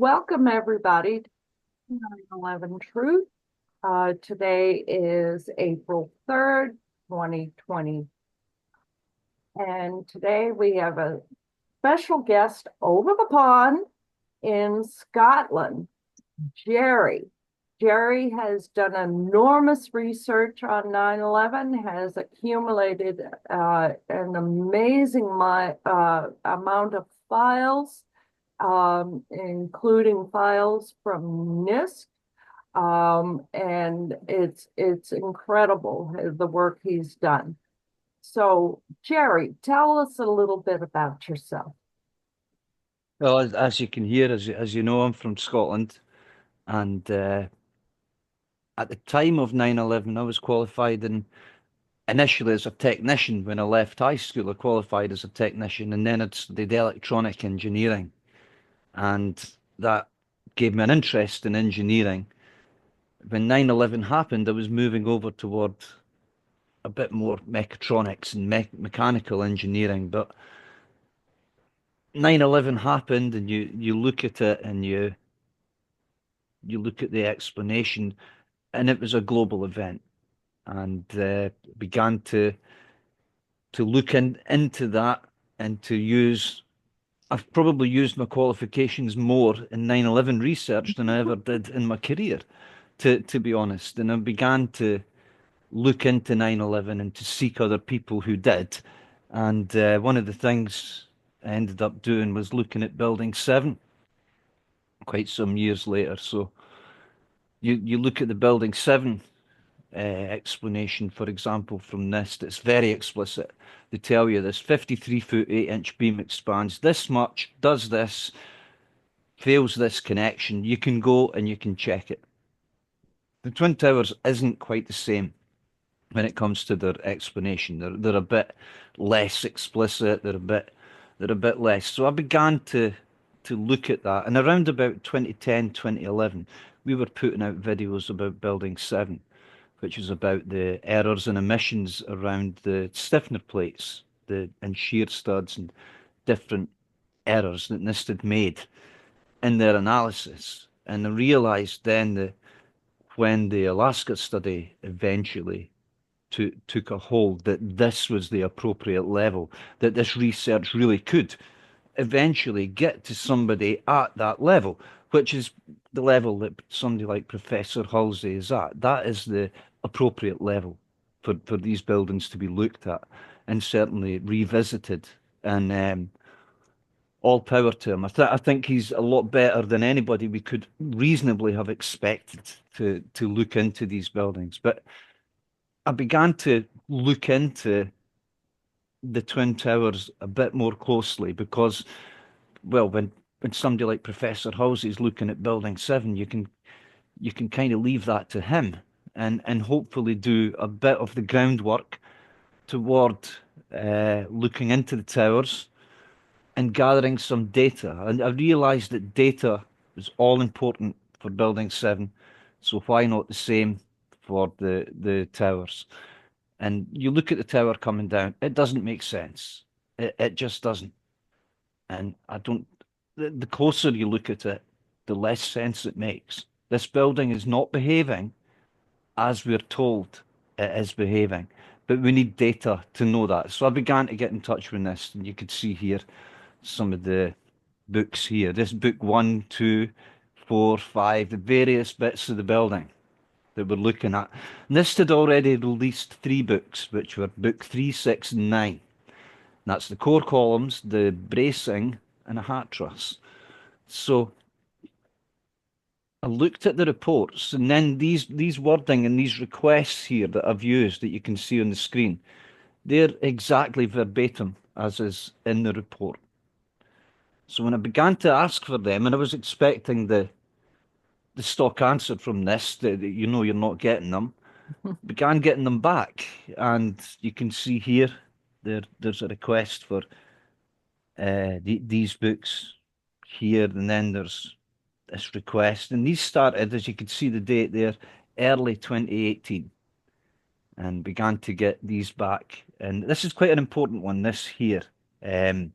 Welcome, everybody, to 9/11 Truth. Today is April 3rd, 2020. And today we have a special guest over the pond in Scotland, Gerry. Gerry has done enormous research on 9/11, has accumulated an amazing amount of files, including files from NIST. And it's incredible the work he's done. So, Gerry, tell us a little bit about yourself. Well, as you can hear, as you know, I'm from Scotland, and at the time of 9/11, I was qualified initially as a technician. When I left high school, I qualified as a technician, and then I studied electronic engineering, and that gave me an interest in engineering. When 9/11 happened, I was moving over toward a bit more mechatronics and mechanical engineering, but 9/11 happened, and you look at it, and you look at the explanation, and it was a global event, and began to look into that and to use. I've probably used my qualifications more in 9/11 research than I ever did in my career, to be honest. And I began to look into 9/11 and to seek other people who did. And one of the things I ended up doing was looking at Building 7 quite some years later. So you look at the Building 7 explanation, for example, from NIST. It's very explicit. They tell you this 53-foot 8-inch beam expands this much, does this, fails this connection. You can go and you can check it. The Twin Towers isn't quite the same when it comes to their explanation. They're a bit less explicit. They're a bit less. So I began to look at that. And around about 2010, 2011, we were putting out videos about Building 7, which is about the errors and emissions around the stiffener plates, and shear studs and different errors that NIST had made in their analysis. And I realized then that when the Alaska study eventually took a hold, that this was the appropriate level, that this research really could eventually get to somebody at that level, which is the level that somebody like Professor Halsey is at. That is the appropriate level for these buildings to be looked at and certainly revisited. And all power to him. I think he's a lot better than anybody we could reasonably have expected to look into these buildings. But I began to look into the Twin Towers a bit more closely because, well, when somebody like Professor Halsey is looking at Building 7, you can kind of leave that to him and hopefully do a bit of the groundwork toward looking into the towers and gathering some data. And I realized that data was all important for Building 7, so why not the same for the towers? And you look at the tower coming down, it doesn't make sense. It just doesn't. And I don't, the closer you look at it, the less sense it makes. This building is not behaving as we're told it is behaving, but we need data to know that. So I began to get in touch with this, and you could see here some of the books here. This book one, two, four, five, the various bits of the building that we're looking at. NIST had already released three books, which were book 3, 6, and 9. And that's the core columns, the bracing, and a hat truss. So I looked at the reports, and then these wording and these requests here that I've used that you can see on the screen, they're exactly verbatim as is in the report. So when I began to ask for them, and I was expecting the stock answer from this, that you know you're not getting them, began getting them back. And you can see here, there's a request for these books here, and then there's this request. And these started, as you can see the date there, early 2018, and began to get these back. And this is quite an important one, this here. Um,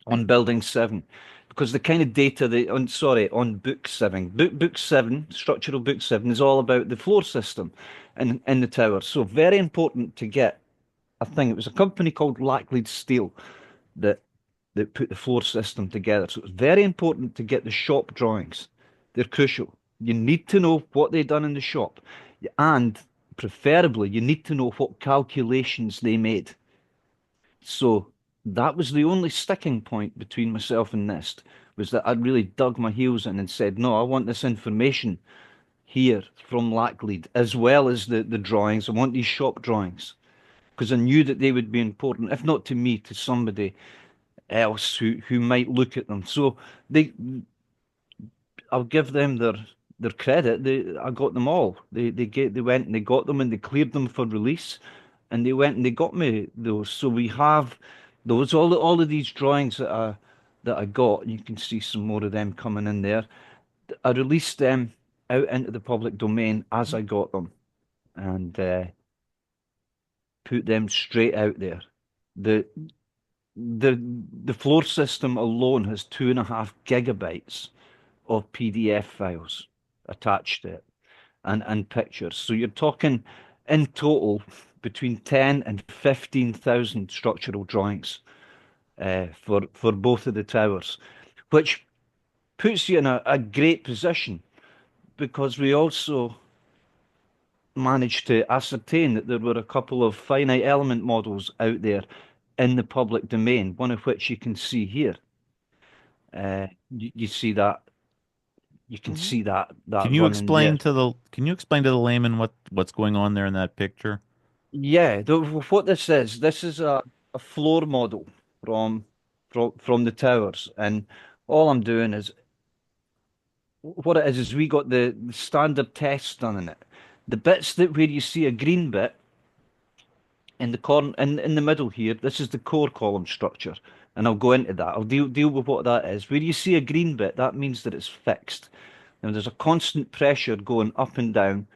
on building seven, because the kind of data that on sorry on book seven, book seven, structural book seven is all about the floor system in the tower. So very important to get a thing. It was a company called Lacklead Steel that put the floor system together. So it's very important to get the shop drawings. They're crucial. You need to know what they've done in the shop, and preferably you need to know what calculations they made. So that was the only sticking point between myself and Nest, was that I really dug my heels in and said, no, I want this information here from Lacklead, as well as the drawings. I want these shop drawings because I knew that they would be important, if not to me, to somebody else who might look at them. So they, I'll give them their credit. I got them all. They went and they got them and they cleared them for release, and they went and they got me those. So we have those all of these drawings that I got. You can see some more of them coming in there. I released them out into the public domain as I got them, and put them straight out there. The the the floor system alone has 2.5 gigabytes of PDF files attached to it, and pictures. So you're talking in total between 10 and 15,000 structural drawings for both of the towers, which puts you in a great position because we also managed to ascertain that there were a couple of finite element models out there in the public domain, one of which you can see here. You see that you can Hmm. see that running there. Can you explain to the layman what's going on there in that picture? Yeah, what this is a floor model from from the towers, and all I'm doing is what it is we got the standard tests done in it. The bits that where you see a green bit in the corner in the middle here, this is the core column structure, and I'll go into that. I'll deal with what that is. Where you see a green bit, that means that it's fixed. Now there's a constant pressure going up and down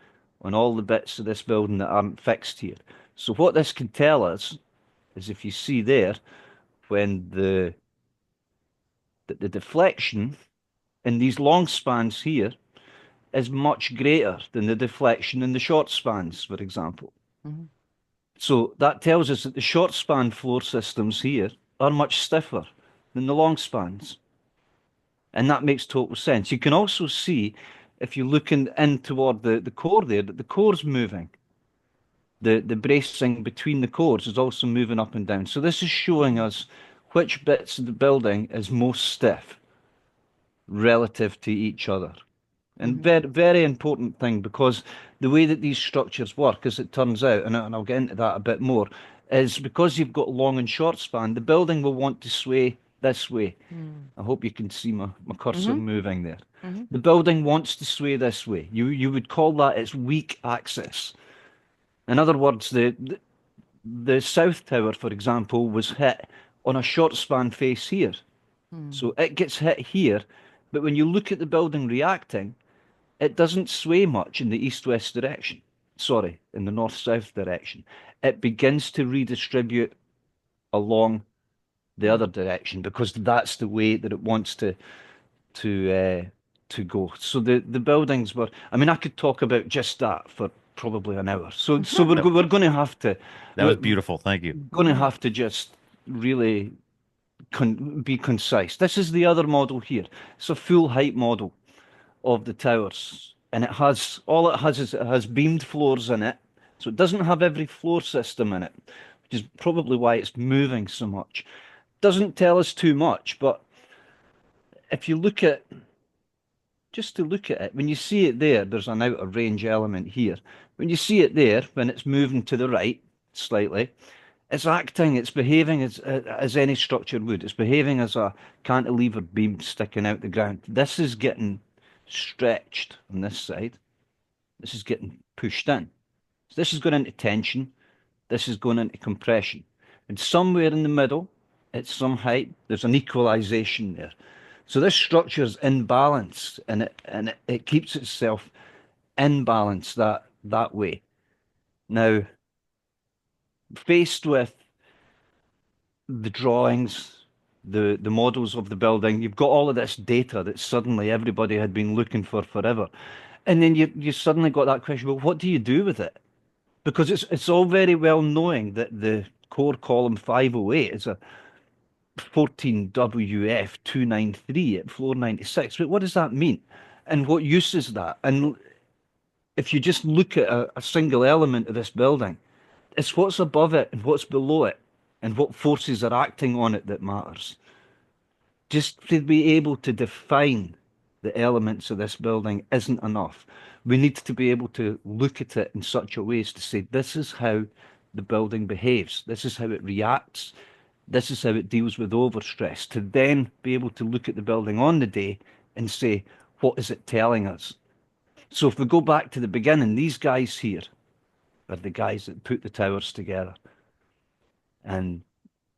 on all the bits of this building that aren't fixed here. So what this can tell us is if you see there, when the deflection in these long spans here is much greater than the deflection in the short spans, for example. Hmm. So that tells us that the short span floor systems here are much stiffer than the long spans. And that makes total sense. You can also see, if you're looking in toward the core there, that the core's moving. The bracing between the cores is also moving up and down. So this is showing us which bits of the building is most stiff relative to each other. And Hmm. very, very important thing because the way that these structures work, as it turns out, and I'll get into that a bit more, is because you've got long and short span, the building will want to sway this way. I hope you can see my cursor Hmm. moving there. Hmm. The building wants to sway this way. You would call that its weak axis. In other words, the south tower, for example, was hit on a short span face here. So it gets hit here, but when you look at the building reacting, it doesn't sway much in the east-west direction. Sorry, in the north-south direction. It begins to redistribute along the other direction because that's the way that it wants to uh, to go. So the buildings were. I mean, I could talk about just that for probably an hour. So That we're going to have to that was we're beautiful. Thank you. going to have to just really be concise. This is the other model here. It's a full height model of the towers, and it has is it has beamed floors in it, so it doesn't have every floor system in it, which is probably why it's moving so much. Doesn't tell us too much, but if you look at just to look at it, when you see it there, there's an outer range element here. When you see it there, when it's moving to the right slightly, it's acting, it's behaving as any structure would. It's behaving as a cantilever beam sticking out the ground. This is getting stretched on this side. This is getting pushed in. So this is going into tension. This is going into compression. And somewhere in the middle, at some height, there's an equalization there. So this structure is in balance, and it keeps itself in balance that way. Now, faced with the drawings, the models of the building. You've got all of this data that suddenly everybody had been looking for forever. And then you suddenly got that question, well, what do you do with it? Because it's all very well knowing that the core column 508 is a 14WF 293 at floor 96. But what does that mean? And what use is that? And if you just look at a single element of this building, it's what's above it and what's below it and what forces are acting on it that matters. Just to be able to define the elements of this building isn't enough. We need to be able to look at it in such a way as to say, this is how the building behaves, this is how it reacts, this is how it deals with overstress, to then be able to look at the building on the day and say, what is it telling us? So if we go back to the beginning, these guys here are the guys that put the towers together. And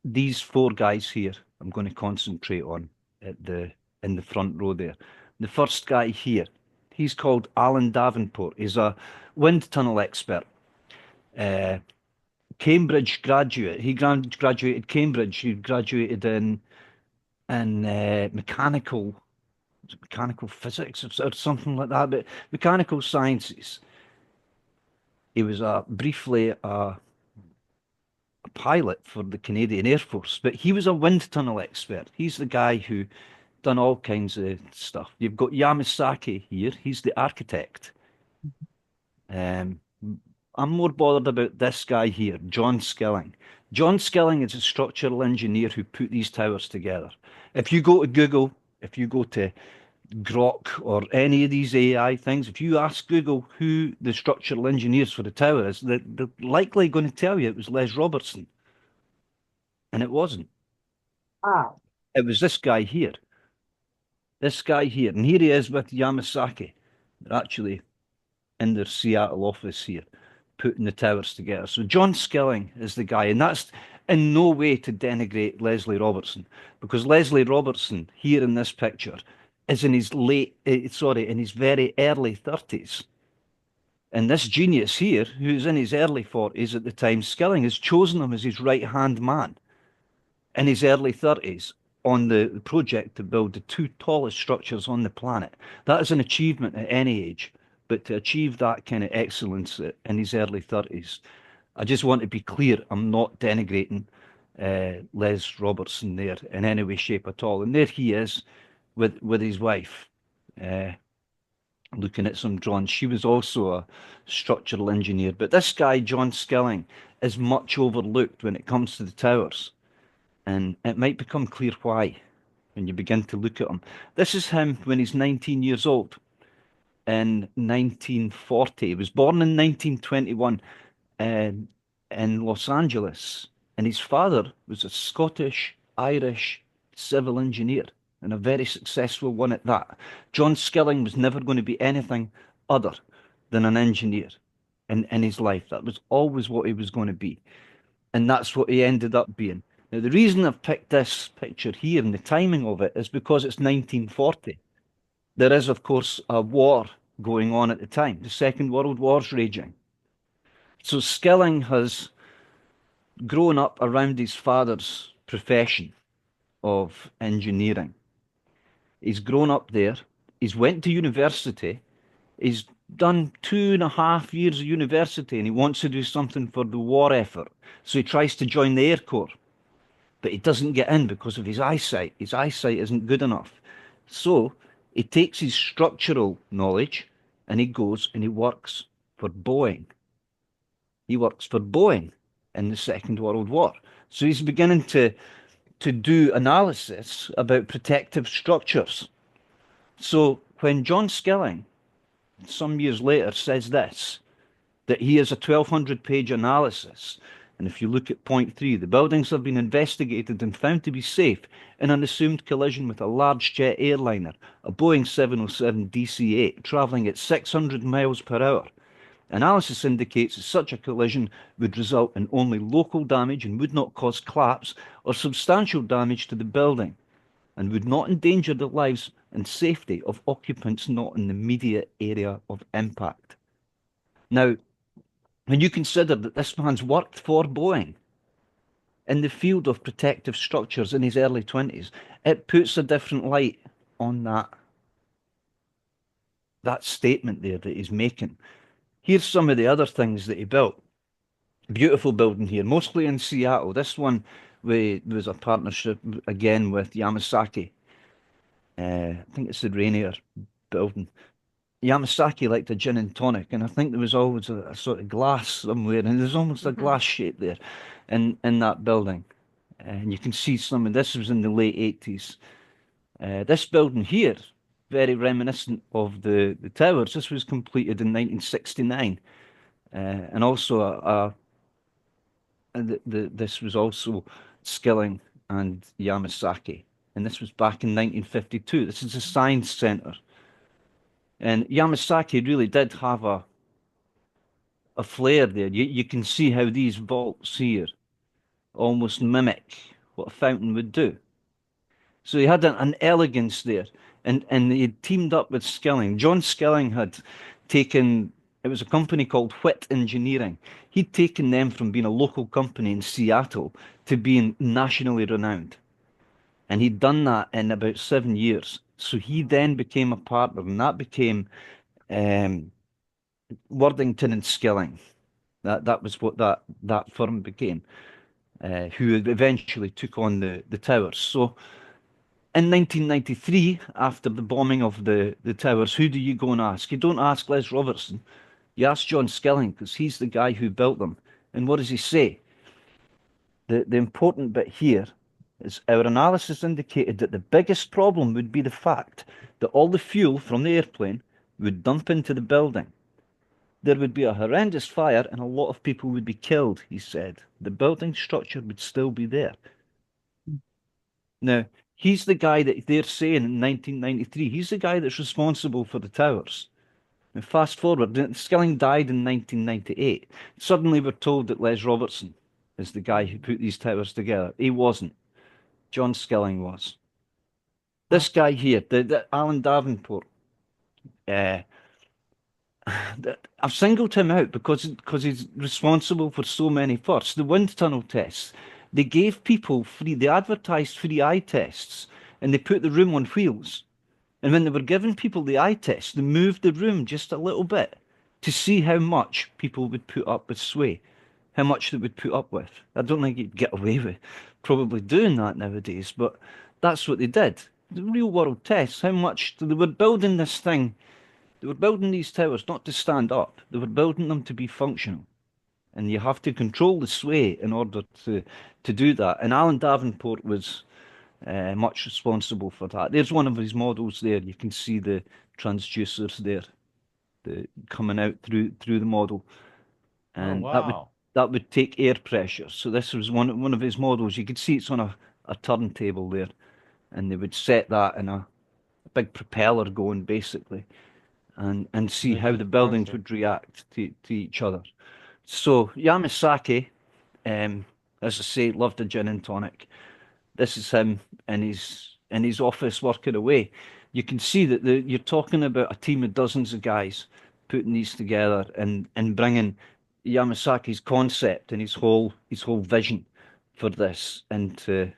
these four guys here, I'm going to concentrate on at the in the front row there. The first guy here, he's called Alan Davenport. He's a wind tunnel expert. Uh, Cambridge graduate. He graduated Cambridge. He graduated in mechanical physics or something like that, but mechanical sciences. He was briefly a pilot for the Canadian Air Force, but he was a wind tunnel expert. He's the guy who done all kinds of stuff. You've got Yamasaki here. He's the architect. Um, I'm more bothered about this guy here, John Skilling. John Skilling is a structural engineer who put these towers together. If you go to Google, if you go to Grok or any of these AI things, if you ask Google who the structural engineers for the tower is, they're likely going to tell you it was Les Robertson. And it wasn't. Wow. It was this guy here. This guy here. And here he is with Yamasaki. They're actually in their Seattle office here, putting the towers together. So John Skilling is the guy. And that's in no way to denigrate Leslie Robertson, because Leslie Robertson here in this picture is in his in his very early 30s. And this genius here, who's in his early 40s at the time, Skilling has chosen him as his right-hand man in his early 30s on the project to build the two tallest structures on the planet. That is an achievement at any age, but to achieve that kind of excellence in his early 30s, I just want to be clear, I'm not denigrating Les Robertson there in any way, shape at all. And there he is with his wife, uh, looking at some drawings. She was also a structural engineer, but this guy, John Skilling, is much overlooked when it comes to the towers. And it might become clear why when you begin to look at him. This is him when he's 19 years old in 1940. He was born in 1921 in Los Angeles, and his father was a Scottish Irish civil engineer and a very successful one at that. John Skilling was never going to be anything other than an engineer in his life. That was always what he was going to be. And that's what he ended up being. Now, the reason I've picked this picture here and the timing of it is because it's 1940. There is, of course, a war going on at the time. The Second World War's raging. So Skilling has grown up around his father's profession of engineering. He's grown up there. He's went to university. He's done 2.5 years of university and he wants to do something for the war effort. So he tries to join the Air Corps, but he doesn't get in because of his eyesight. His eyesight isn't good enough. So he takes his structural knowledge and he goes and he works for Boeing. He works for Boeing in the Second World War. So he's beginning to do analysis about protective structures. So when John Skilling, some years later, says this, that he has a 1,200-page analysis, and if you look at point 3, the buildings have been investigated and found to be safe in an assumed collision with a large jet airliner, a Boeing 707 DC-8, travelling at 600 miles per hour. Analysis indicates that such a collision would result in only local damage and would not cause collapse or substantial damage to the building, and would not endanger the lives and safety of occupants not in the immediate area of impact. Now, when you consider that this man's worked for Boeing, in the field of protective structures in his early 20s. It puts a different light on that statement there that he's making. Here's some of the other things that he built. Beautiful building here, mostly in Seattle. This one was a partnership again with Yamasaki. I think it's the Rainier building. Yamasaki liked a gin and tonic, and I think there was always a sort of glass somewhere, and there's almost a Mhm. glass shape there in that building. And you can see some of this was in the late 80s. This building here, very reminiscent of the towers. This was completed in 1969, and also this was also Skilling and Yamasaki, and this was back in 1952. This is a science center, and Yamasaki really did have a flair there. You can see how these vaults here almost mimic what a fountain would do. So he had an elegance there, and he had teamed up with Skilling. John Skilling had taken, it was a company called Whit Engineering. He'd taken them from being a local company in Seattle to being nationally renowned. And he'd done that in about 7 years. So he then became a partner, and that became um, Worthington and Skilling. That was what that firm became, who eventually took on the towers. So in 1993, after the bombing of the towers, who do you go and ask? You don't ask Les Robertson. You ask John Skilling because he's the guy who built them. And what does he say? The important bit here is our analysis indicated that the biggest problem would be the fact that all the fuel from the airplane would dump into the building. There would be a horrendous fire and a lot of people would be killed, he said. The building structure would still be there. Now, he's the guy that they're saying in 1993, he's the guy that's responsible for the towers. Now, fast forward, Skilling died in 1998. Suddenly we're told that Les Robertson is the guy who put these towers together. He wasn't. John Skilling was. Wow. This guy here, the Alan Davenport, uh, I've singled him out because he's responsible for so many firsts. The wind tunnel tests, they gave people free, they advertised free eye tests, and they put the room on wheels. And when they were giving people the eye test, they moved the room just a little bit to see how much people would put up with sway, how much they would put up with. I don't think you'd get away with probably doing that nowadays, but that's what they did. The real world tests, how much they were building this thing. They were building these towers not to stand up. They were building them to be functional. And you have to control the sway in order to do that. And Alan Davenport was much responsible for that. There's one of his models there. You can see the transducers there, coming out through the model, Oh, and wow. that would take air pressure. So this was one of his models. You could see it's on a turntable there, and they would set that in a big propeller going basically, and see how Measure the the buildings pressure. would react to each other. So Yamasaki, as I say, loved a gin and tonic. This is him in his office working away. You can see that you're talking about a team of dozens of guys putting these together and bringing Yamasaki's concept and his whole vision for this into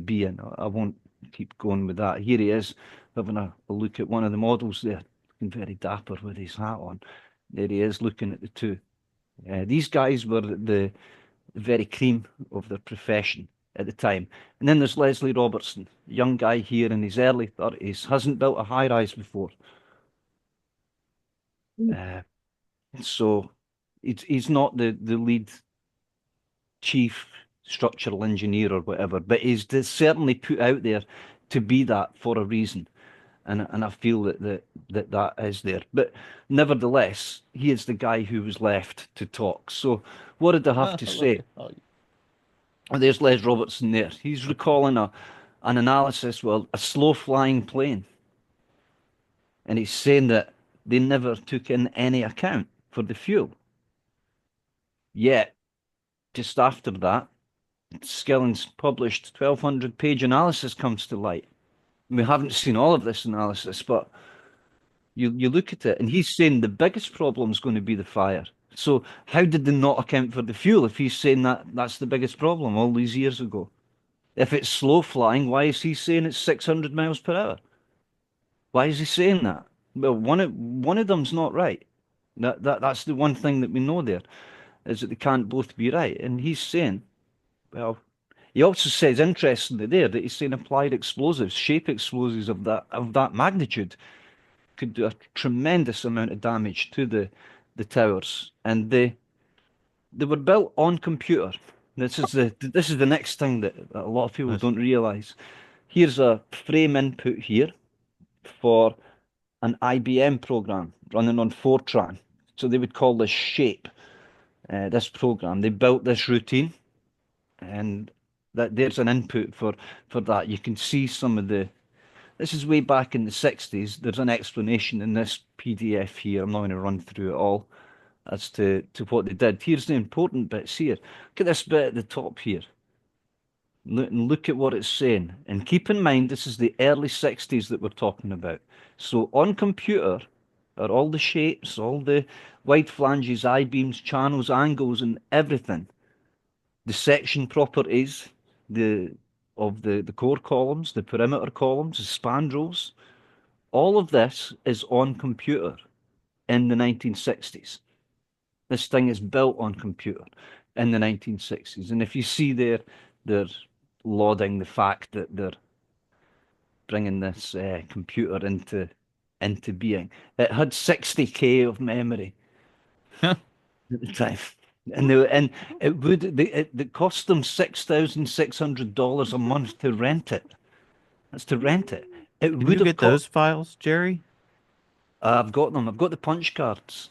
being. I won't keep going with that. Here he is having a look at one of the models there, looking very dapper with his hat on. There he is looking at the two. These guys were the very cream of their profession at the time. And then there's Leslie Robertson, a young guy here in his early 30s, hasn't built a high rise before. Uh, so he's not the lead chief structural engineer or whatever, but he's certainly put out there to be that for a reason. And I feel that is there. But nevertheless, he is the guy who was left to talk. So what did I have to Look say? at oh, Oh, there's Les Robertson there. He's recalling an analysis, well, a slow flying plane. And he's saying that they never took in any account for the fuel. Yet, just after that, Skilling's published 1,200-page analysis comes to light. We haven't seen all of this analysis, but you look at it, and he's saying the biggest problem is going to be the fire. So how did they not account for the fuel if he's saying that that's the biggest problem all these years ago? If it's slow flying, why is he saying it's 600 miles per hour? Why is he saying that? Well, one of them's not right. That's the one thing that we know there is that they can't both be right. And he's saying, well, he also says interestingly there that he's saying applied explosives, shape explosives of that magnitude could do a tremendous amount of damage to the towers. And they were built on computer. This is the next thing that a lot of people Nice. don't realize. Here's a frame input here for an IBM program running on Fortran. So they would call this shape, this program. They built this routine, and there's an input for that. You can see some of the. This is way back in the 60s. There's an explanation in this PDF here. I'm not going to run through it all as to what they did. Here's the important bits here. Look at this bit at the top here. Look at what it's saying. And keep in mind, this is the early 60s that we're talking about. So on computer are all the shapes, all the wide flanges, I-beams, channels, angles, and everything. The section properties of the core columns, the perimeter columns, the spandrels. All of this is on computer in the 1960s. This thing is built on computer in the 1960s. And if you see there, they're lauding the fact that they're bringing this computer into being. It had 60K of memory at the time. And it cost them $6,600 a month to rent it. That's to rent it. It Can would you have get cost. those files, Gerry? I've got them. I've got the punch cards.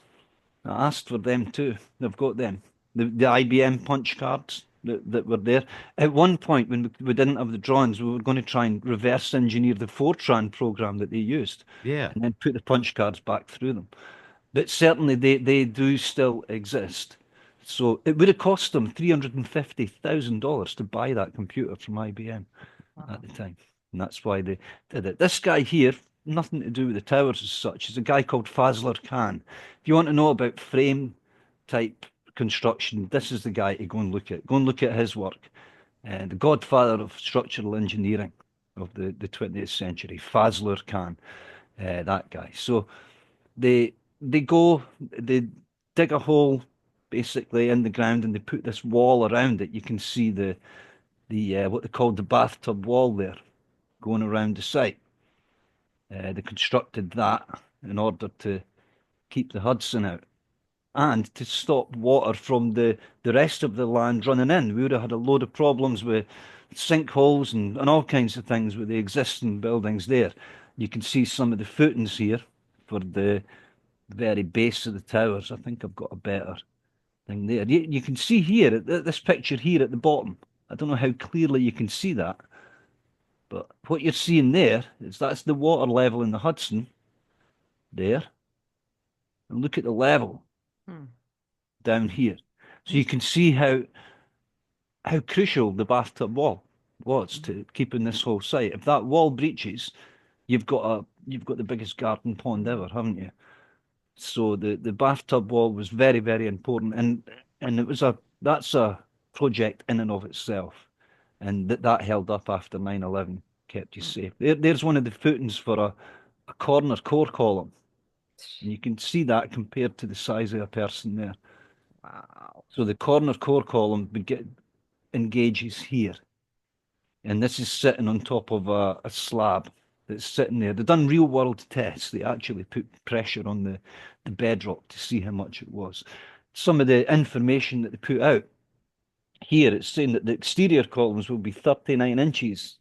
I asked for them too. They've got them. The IBM punch cards that were there. At one point, when we didn't have the drawings, we were going to try and reverse engineer the Fortran program that they used Yeah. and then put the punch cards back through them. But certainly they do still exist. So it would have cost them $350,000 to buy that computer from IBM at the time. And that's why they did it. This guy here, nothing to do with the towers as such, is a guy called Fazler Khan. If you want to know about frame type construction, this is the guy to go and look at. Go and look at his work. The godfather of structural engineering of the 20th century, Fazler Khan, that guy. So they dig a hole basically in the ground and they put this wall around it. You can see the what they called the bathtub wall there going around the site. They constructed that in order to keep the Hudson out and to stop water from the rest of the land running in. We would have had a load of problems with sinkholes and all kinds of things with the existing buildings there. You can see some of the footings here for the very base of the towers. I think I've got a better thing there. You can see here, this picture here at the bottom. I don't know how clearly you can see that, but what you're seeing there is that's the water level in the Hudson there. And look at the level Hmm. down here. So you can see how crucial the bathtub wall was to keeping this whole site. If that wall breaches, you've got the biggest garden pond ever, haven't you? So the bathtub wall was very, very important, and that's a project in and of itself, and that held up after 9/11, kept you safe. There's one of the footings for a corner core column. And you can see that compared to the size of a person there. Wow. So the corner core column engages here, and this is sitting on top of a slab that's sitting there. They've done real world tests. They actually put pressure on the bedrock to see how much it was. Some of the information that they put out here, it's saying that the exterior columns will be 39 inches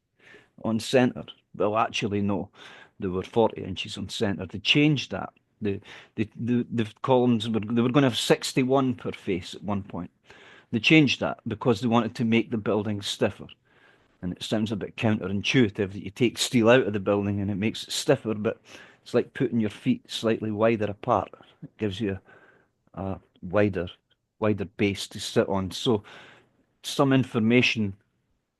on centre. Well, actually, no, they were 40 inches on centre. They changed that. The columns they were going to have 61 per face at one point. They changed that because they wanted to make the building stiffer. And it sounds a bit counterintuitive that you take steel out of the building and it makes it stiffer, but it's like putting your feet slightly wider apart. It gives you a wider base to sit on. So some information,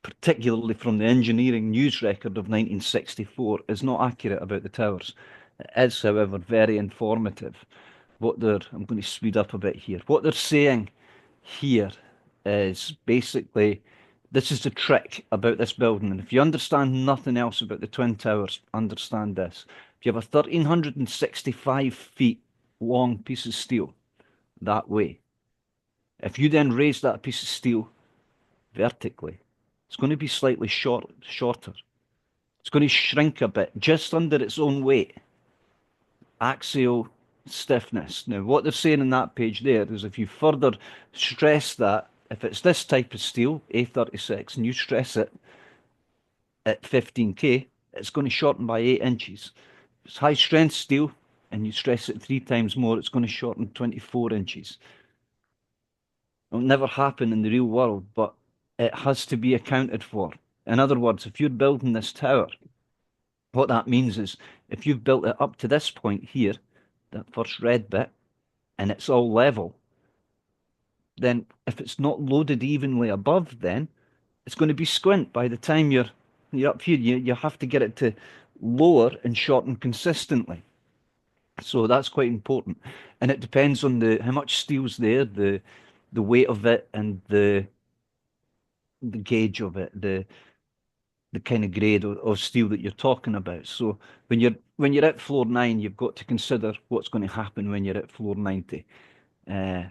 particularly from the engineering news record of 1964, is not accurate about the towers. It is, however, very informative. I'm going to speed up a bit here. What they're saying here is basically this is the trick about this building. And if you understand nothing else about the Twin Towers, understand this. If you have a 1,365 feet long piece of steel that way, if you then raise that piece of steel vertically, it's going to be slightly shorter. It's going to shrink a bit just under its own weight. Axial stiffness. Now, what they're saying in that page there is if you further stress that, if it's this type of steel, A36, and you stress it at 15K, it's going to shorten by 8 inches. If it's high strength steel and you stress it 3 times more, it's going to shorten 24 inches. It'll never happen in the real world, but it has to be accounted for. In other words, if you're building this tower, what that means is if you've built it up to this point here, that first red bit, and it's all level, then if it's not loaded evenly above, then it's going to be squint by the time you're up here. You have to get it to lower and shorten consistently. So that's quite important, and it depends on the how much steel's there, the weight of it, and the gauge of it, the kind of grade of steel that you're talking about. So when you're at floor 9, you've got to consider what's going to happen when you're at floor 90. Uh,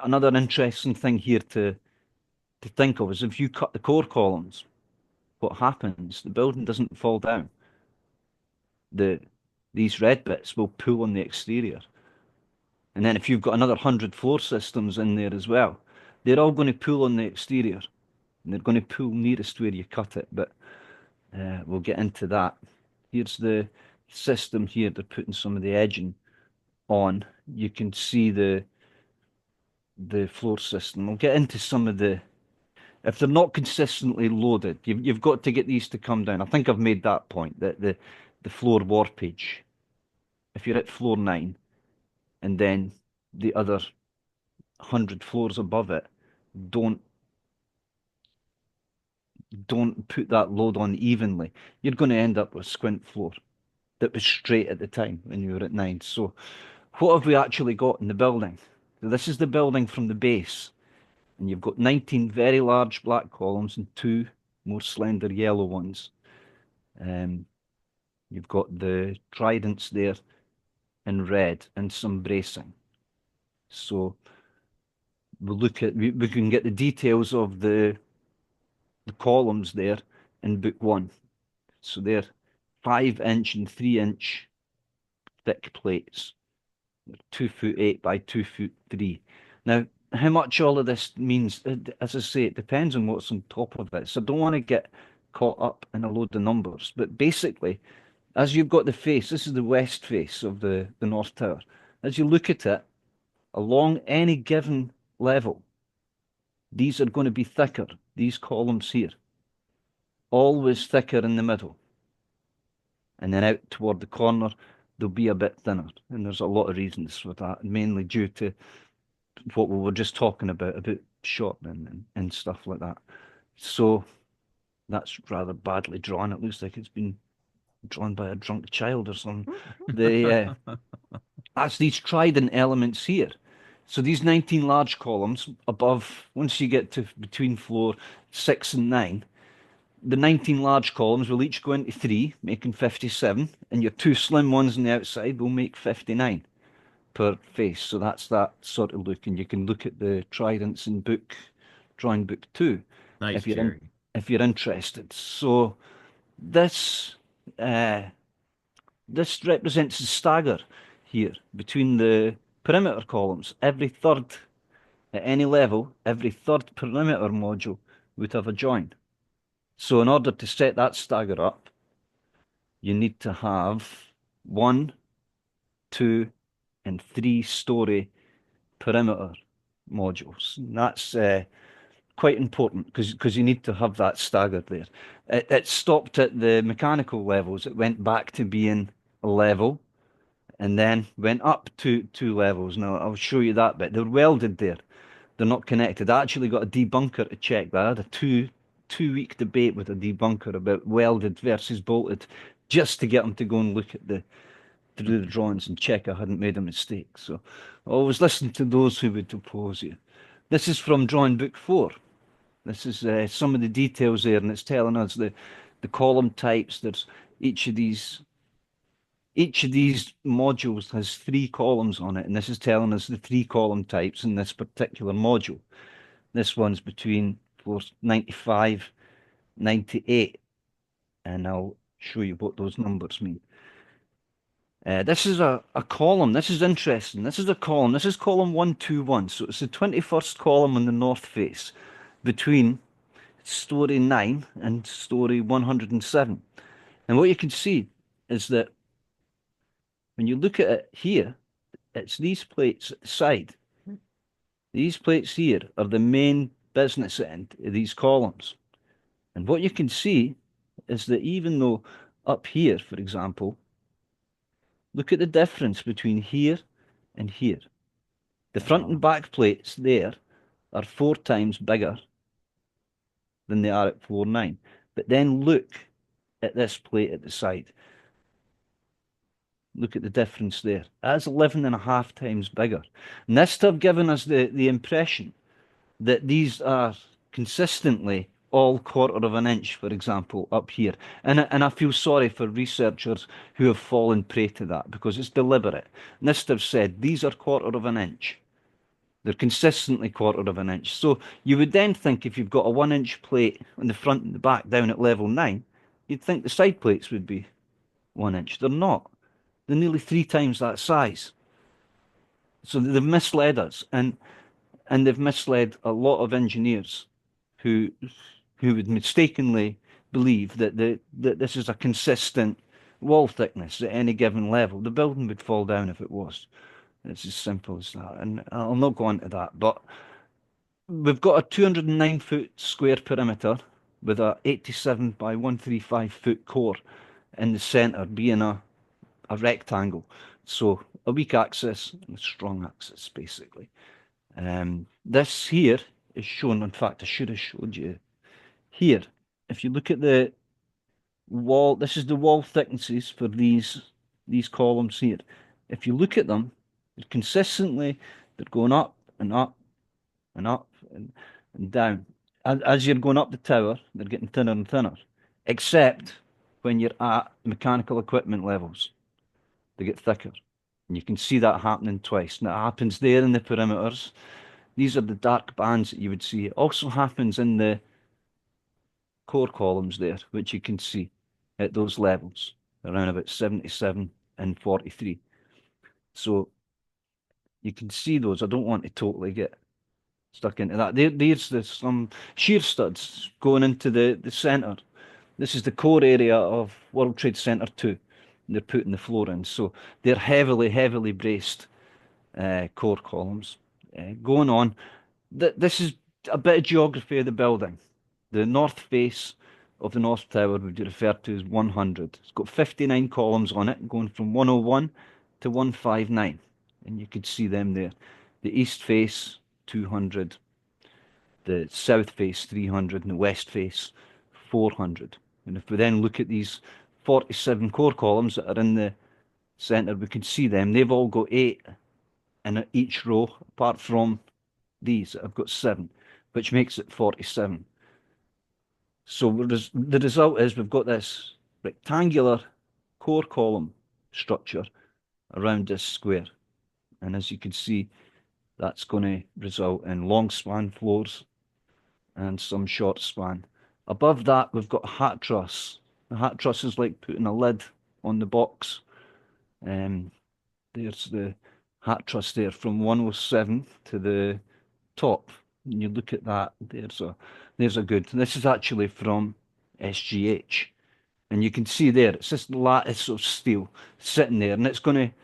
Another interesting thing here to think of is if you cut the core columns, what happens? The building doesn't fall down. These red bits will pull on the exterior. And then if you've got another 100 floor systems in there as well, they're all going to pull on the exterior. And they're going to pull nearest where you cut it. But we'll get into that. Here's the system here. They're putting some of the edging on. You can see the floor system. We'll get into some of the if they're not consistently loaded, you've got to get these to come down. I think I've made that point that the floor warpage, if you're at floor 9 and then the other 100 floors above it, don't put that load on evenly. You're going to end up with a squint floor that was straight at the time when you were at 9. So what have we actually got in the building? So this is the building from the base. And you've got 19 very large black columns and 2 more slender yellow ones. You've got the tridents there in red and some bracing. So we can get the details of the columns there in book 1. So they're 5-inch and 3-inch thick plates. They're 2'8" by 2'3". Now, how much all of this means, as I say, it depends on what's on top of it. So I don't want to get caught up in a load of numbers. But basically, as you've got the face, this is the west face of the North Tower. As you look at it, along any given level, these are going to be thicker, these columns here. Always thicker in the middle. And then out toward the corner, they'll be a bit thinner. And there's a lot of reasons for that, mainly due to what we were just talking about shortening and stuff like that. So that's rather badly drawn. It looks like it's been drawn by a drunk child or something. That's these trident elements here. So these 19 large columns above, once you get to between floor 6 and 9, the 19 large columns will each go into 3, making 57, and your 2 slim ones on the outside will make 59 per face. So that's that sort of look, and you can look at the tridents in drawing book 2 Nice, Gerry. if you're interested. So this this represents the stagger here between the perimeter columns. Every third, at any level, every third perimeter module would have a join. So in order to set that stagger up, you need to have 1, 2, and 3-story perimeter modules. And that's quite important because you need to have that staggered there. It stopped at the mechanical levels. It went back to being a level and then went up to 2 levels. Now, I'll show you that bit. They're welded there. They're not connected. I actually got a debunker to check that. I had a two-week debate with a debunker about welded versus bolted just to get him to go and look at the through the drawings and check I hadn't made a mistake. So always listen to those who would oppose you. This is from drawing book 4. This is some of the details there, and it's telling us the column types. There's each of these modules has 3 columns on it, and this is telling us the 3 column types in this particular module. This one's between 495, 98, and I'll show you what those numbers mean. This is a column. This is interesting. This is a column. This is column 121. So it's the 21st column on the north face between story 9 and story 107. And what you can see is that when you look at it here, it's these plates at the side. These plates here are the main business end of these columns. And what you can see is that even though up here, for example, look at the difference between here and here. The front and back plates there are 4 times bigger than they are at floor 9. But then look at this plate at the side. Look at the difference there. That's 11.5 times bigger. And this to have given us the impression that these are consistently all 1/4 of an inch, for example, up here. And I feel sorry for researchers who have fallen prey to that because it's deliberate. NIST have said these are 1/4 of an inch. They're consistently 1/4 of an inch. So you would then think if you've got a 1-inch plate on the front and the back down at level 9, you'd think the side plates would be 1 inch. They're not. They're nearly 3 times that size. So they've misled us, and they've misled a lot of engineers who would mistakenly believe that this is a consistent wall thickness at any given level. The building would fall down if it was. It's as simple as that. And I'll not go into that, but we've got a 209-foot square perimeter with a 87 by 135-foot core in the center being a rectangle. So a weak axis and a strong axis, basically. This here is shown, in fact, I should have showed you here. If you look at the wall, this is the wall thicknesses for these columns here. If you look at them, they're consistently, they're going up and up and up and down. As you're going up the tower, they're getting thinner and thinner, except when you're at mechanical equipment levels. They get thicker. And you can see that happening twice. And it happens there in the perimeters. These are the dark bands that you would see. It also happens in the core columns there, which you can see at those levels, around about 77 and 43. So you can see those. I don't want to totally get stuck into that. There's some shear studs going into the center. This is the core area of World Trade Center 2. They're putting the floor in. So they're heavily braced core columns. Going on, this is a bit of geography of the building. The north face of the North Tower would be referred to as 100. It's got 59 columns on it, going from 101 to 159. And you could see them there. The east face, 200. The south face, 300. And the west face, 400. And if we then look at these 47 core columns that are in the center, we can see them. They've all got 8 in each row, apart from these that have got 7, which makes it 47. So the result is we've got this rectangular core column structure around this square. And as you can see, that's going to result in long span floors and some short span. Above that, we've got a hat truss. The hat truss is like putting a lid on the box. There's the hat truss there from 107 to the top. And you look at that, there's a good. This is actually from SGH. And you can see there, it's this lattice of steel sitting there, and it's going to,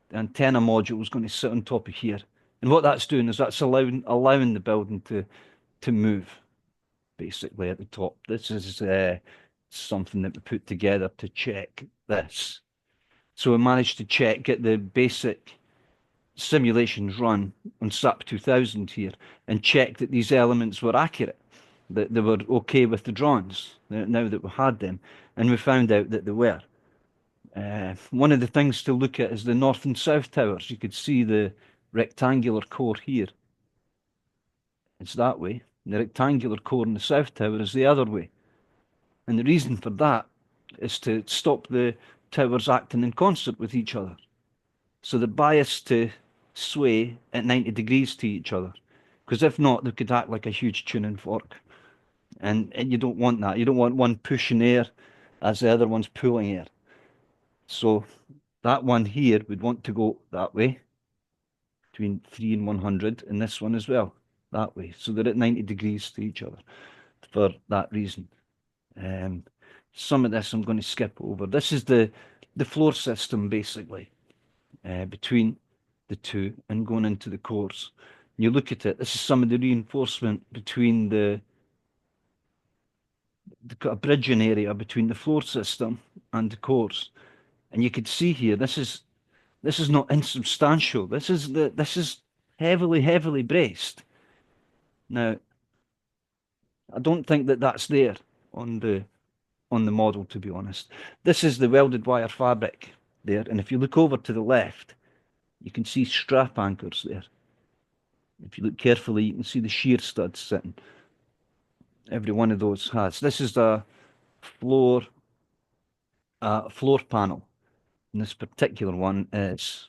the antenna module is going to sit on top of here. And what that's doing is that's allowing the building to move, basically, at the top. This is something that we put together to check this. So we managed to get the basic simulations run on SAP 2000 here and check that these elements were accurate, that they were okay with the drawings now that we had them. And we found out that they were. One of the things to look at is the north and south towers. You could see the rectangular core here. It's that way. The rectangular core in the south tower is the other way. And the reason for that is to stop the towers acting in concert with each other. So they're biased to sway at 90 degrees to each other. Because if not, they could act like a huge tuning fork. And you don't want that. You don't want one pushing air as the other one's pulling air. So that one here would want to go that way, between 3 and 100, and this one as well, that way. So they're at 90 degrees to each other for that reason. Some of this I'm going to skip over. This is the floor system, basically, between the two and going into the cores. You look at it, this is some of the reinforcement between the bridging area between the floor system and the cores. And you could see here, this is not insubstantial. This is heavily braced. Now, I don't think that that's there on the model, to be honest. This is the welded wire fabric there, and if you look over to the left, you can see strap anchors there. If you look carefully, you can see the shear studs sitting. Every one of those has. This is the floor panel, and this particular one is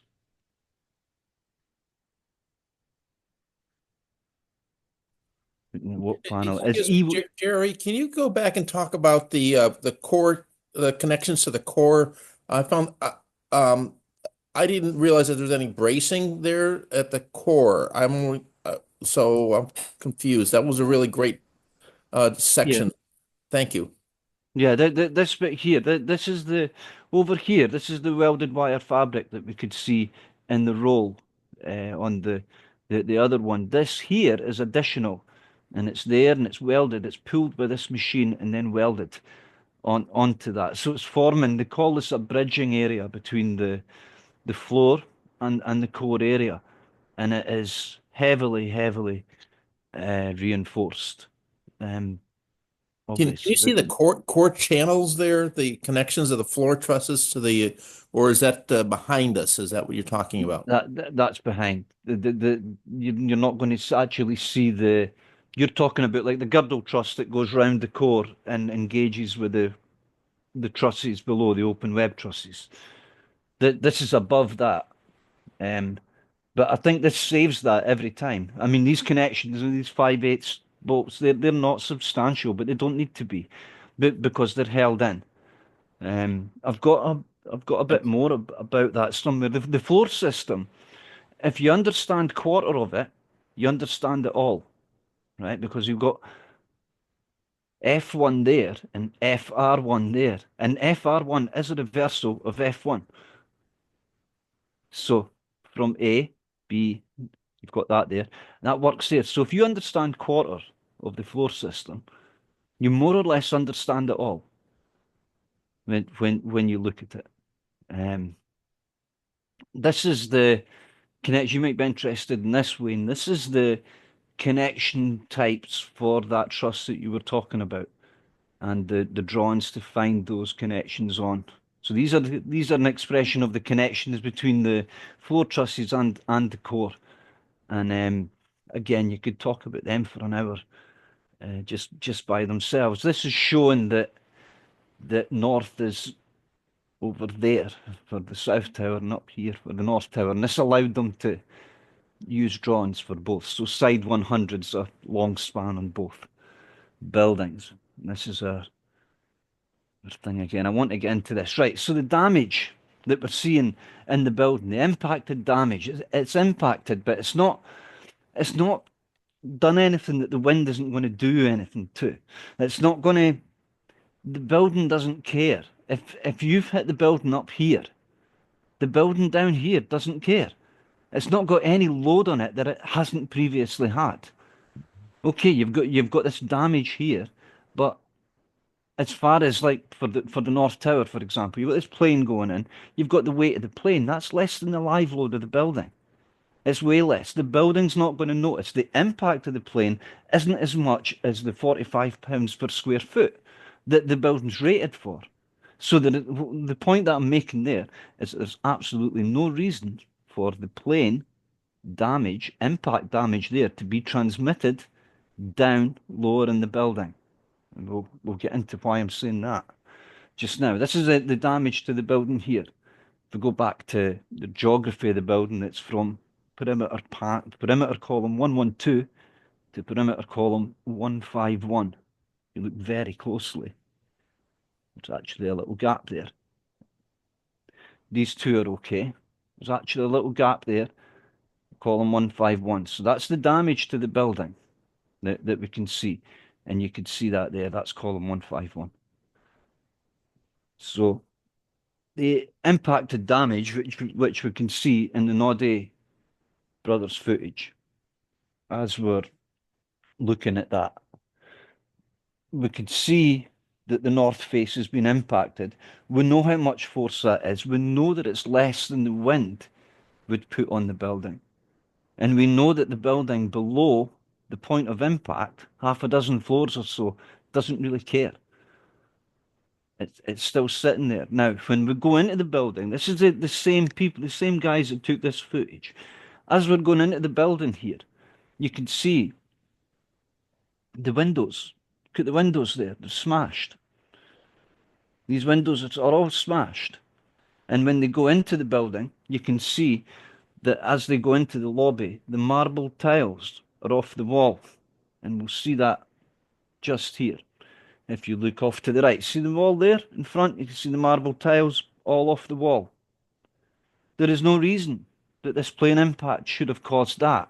what panel is Excuse me, Gerry, can you go back and talk about the core, the connections to the core? I found I didn't realize that there's any bracing there at the core. So I'm confused. That was a really great Yeah. section. Thank you. Yeah, this bit here, this is over here, this is the welded wire fabric that we could see in the roll on the other one. This here is additional, and it's there and it's welded. It's pulled by this machine and then welded onto that. So it's forming, they call this a bridging area between the floor and the core area, and it is heavily reinforced. Can you Obviously, see the core channels there, the connections of the floor trusses to or is that behind us? Is that what you're talking about? that's behind. You're not going to actually see the. You're talking about like the girdle truss that goes round the core and engages with the trusses below, the open web trusses. This is above that. Um, but I think this saves that every time. I mean, these connections and these 5/8 bolts, they're not substantial, but they don't need to be, because they're held in. I've got a bit more about that somewhere. The floor system, if you understand quarter of it, you understand it all, right? Because you've got F1 there and FR1 there, and FR1 is a reversal of F1. So from A, B, you've got that there. That works there. So if you understand quarter of the floor system, you more or less understand it all when you look at it. This is the connection. You might be interested in this, Wayne. This is the connection types for that truss that you were talking about, and the drawings to find those connections on. So these are an expression of the connections between the floor trusses and the core. And again, you could talk about them for an hour, just by themselves. This is showing that north is over there for the south tower and up here for the north tower, and this allowed them to use drawings for both. So side 100's a long span on both buildings. And this is a thing again. I want to get into this. Right, so the damage that we're seeing in the building, the impacted damage, it's impacted, but it's not done anything that the wind isn't going to do anything to. It's not going to, the building doesn't care. If you've hit the building up here, the building down here doesn't care. It's not got any load on it that it hasn't previously had. Okay, you've got this damage here, but as far as like for the North Tower, for example, you've got this plane going in, you've got the weight of the plane. That's less than the live load of the building. It's way less. The building's not going to notice. The impact of the plane isn't as much as the £45 per square foot that the building's rated for. So the point that I'm making there is that there's absolutely no reason for the plane damage, impact damage there to be transmitted down lower in the building. And we'll get into why I'm saying that just now. This is the damage to the building here. If we go back to the geography of the building, it's from perimeter column 112 to perimeter column 151. You look very closely. There's actually a little gap there. These two are okay. There's actually a little gap there, column 151. So that's the damage to the building that we can see. And you can see that there. That's column 151. So the impacted damage, which we can see in the Noddy brothers footage, as we're looking at that, we can see that the north face has been impacted. We know how much force that is. We know that it's less than the wind would put on the building. And we know that the building below the point of impact, half a dozen floors or so, doesn't really care. It's still sitting there. Now, when we go into the building, this is the same people, the same guys that took this footage. As we're going into the building here, you can see the windows. Look at the windows there. They're smashed. These windows are all smashed. And when they go into the building, you can see that as they go into the lobby, the marble tiles are off the wall. And we'll see that just here. If you look off to the right, see the wall there in front? You can see the marble tiles all off the wall. There is no reason that this plane impact should have caused that.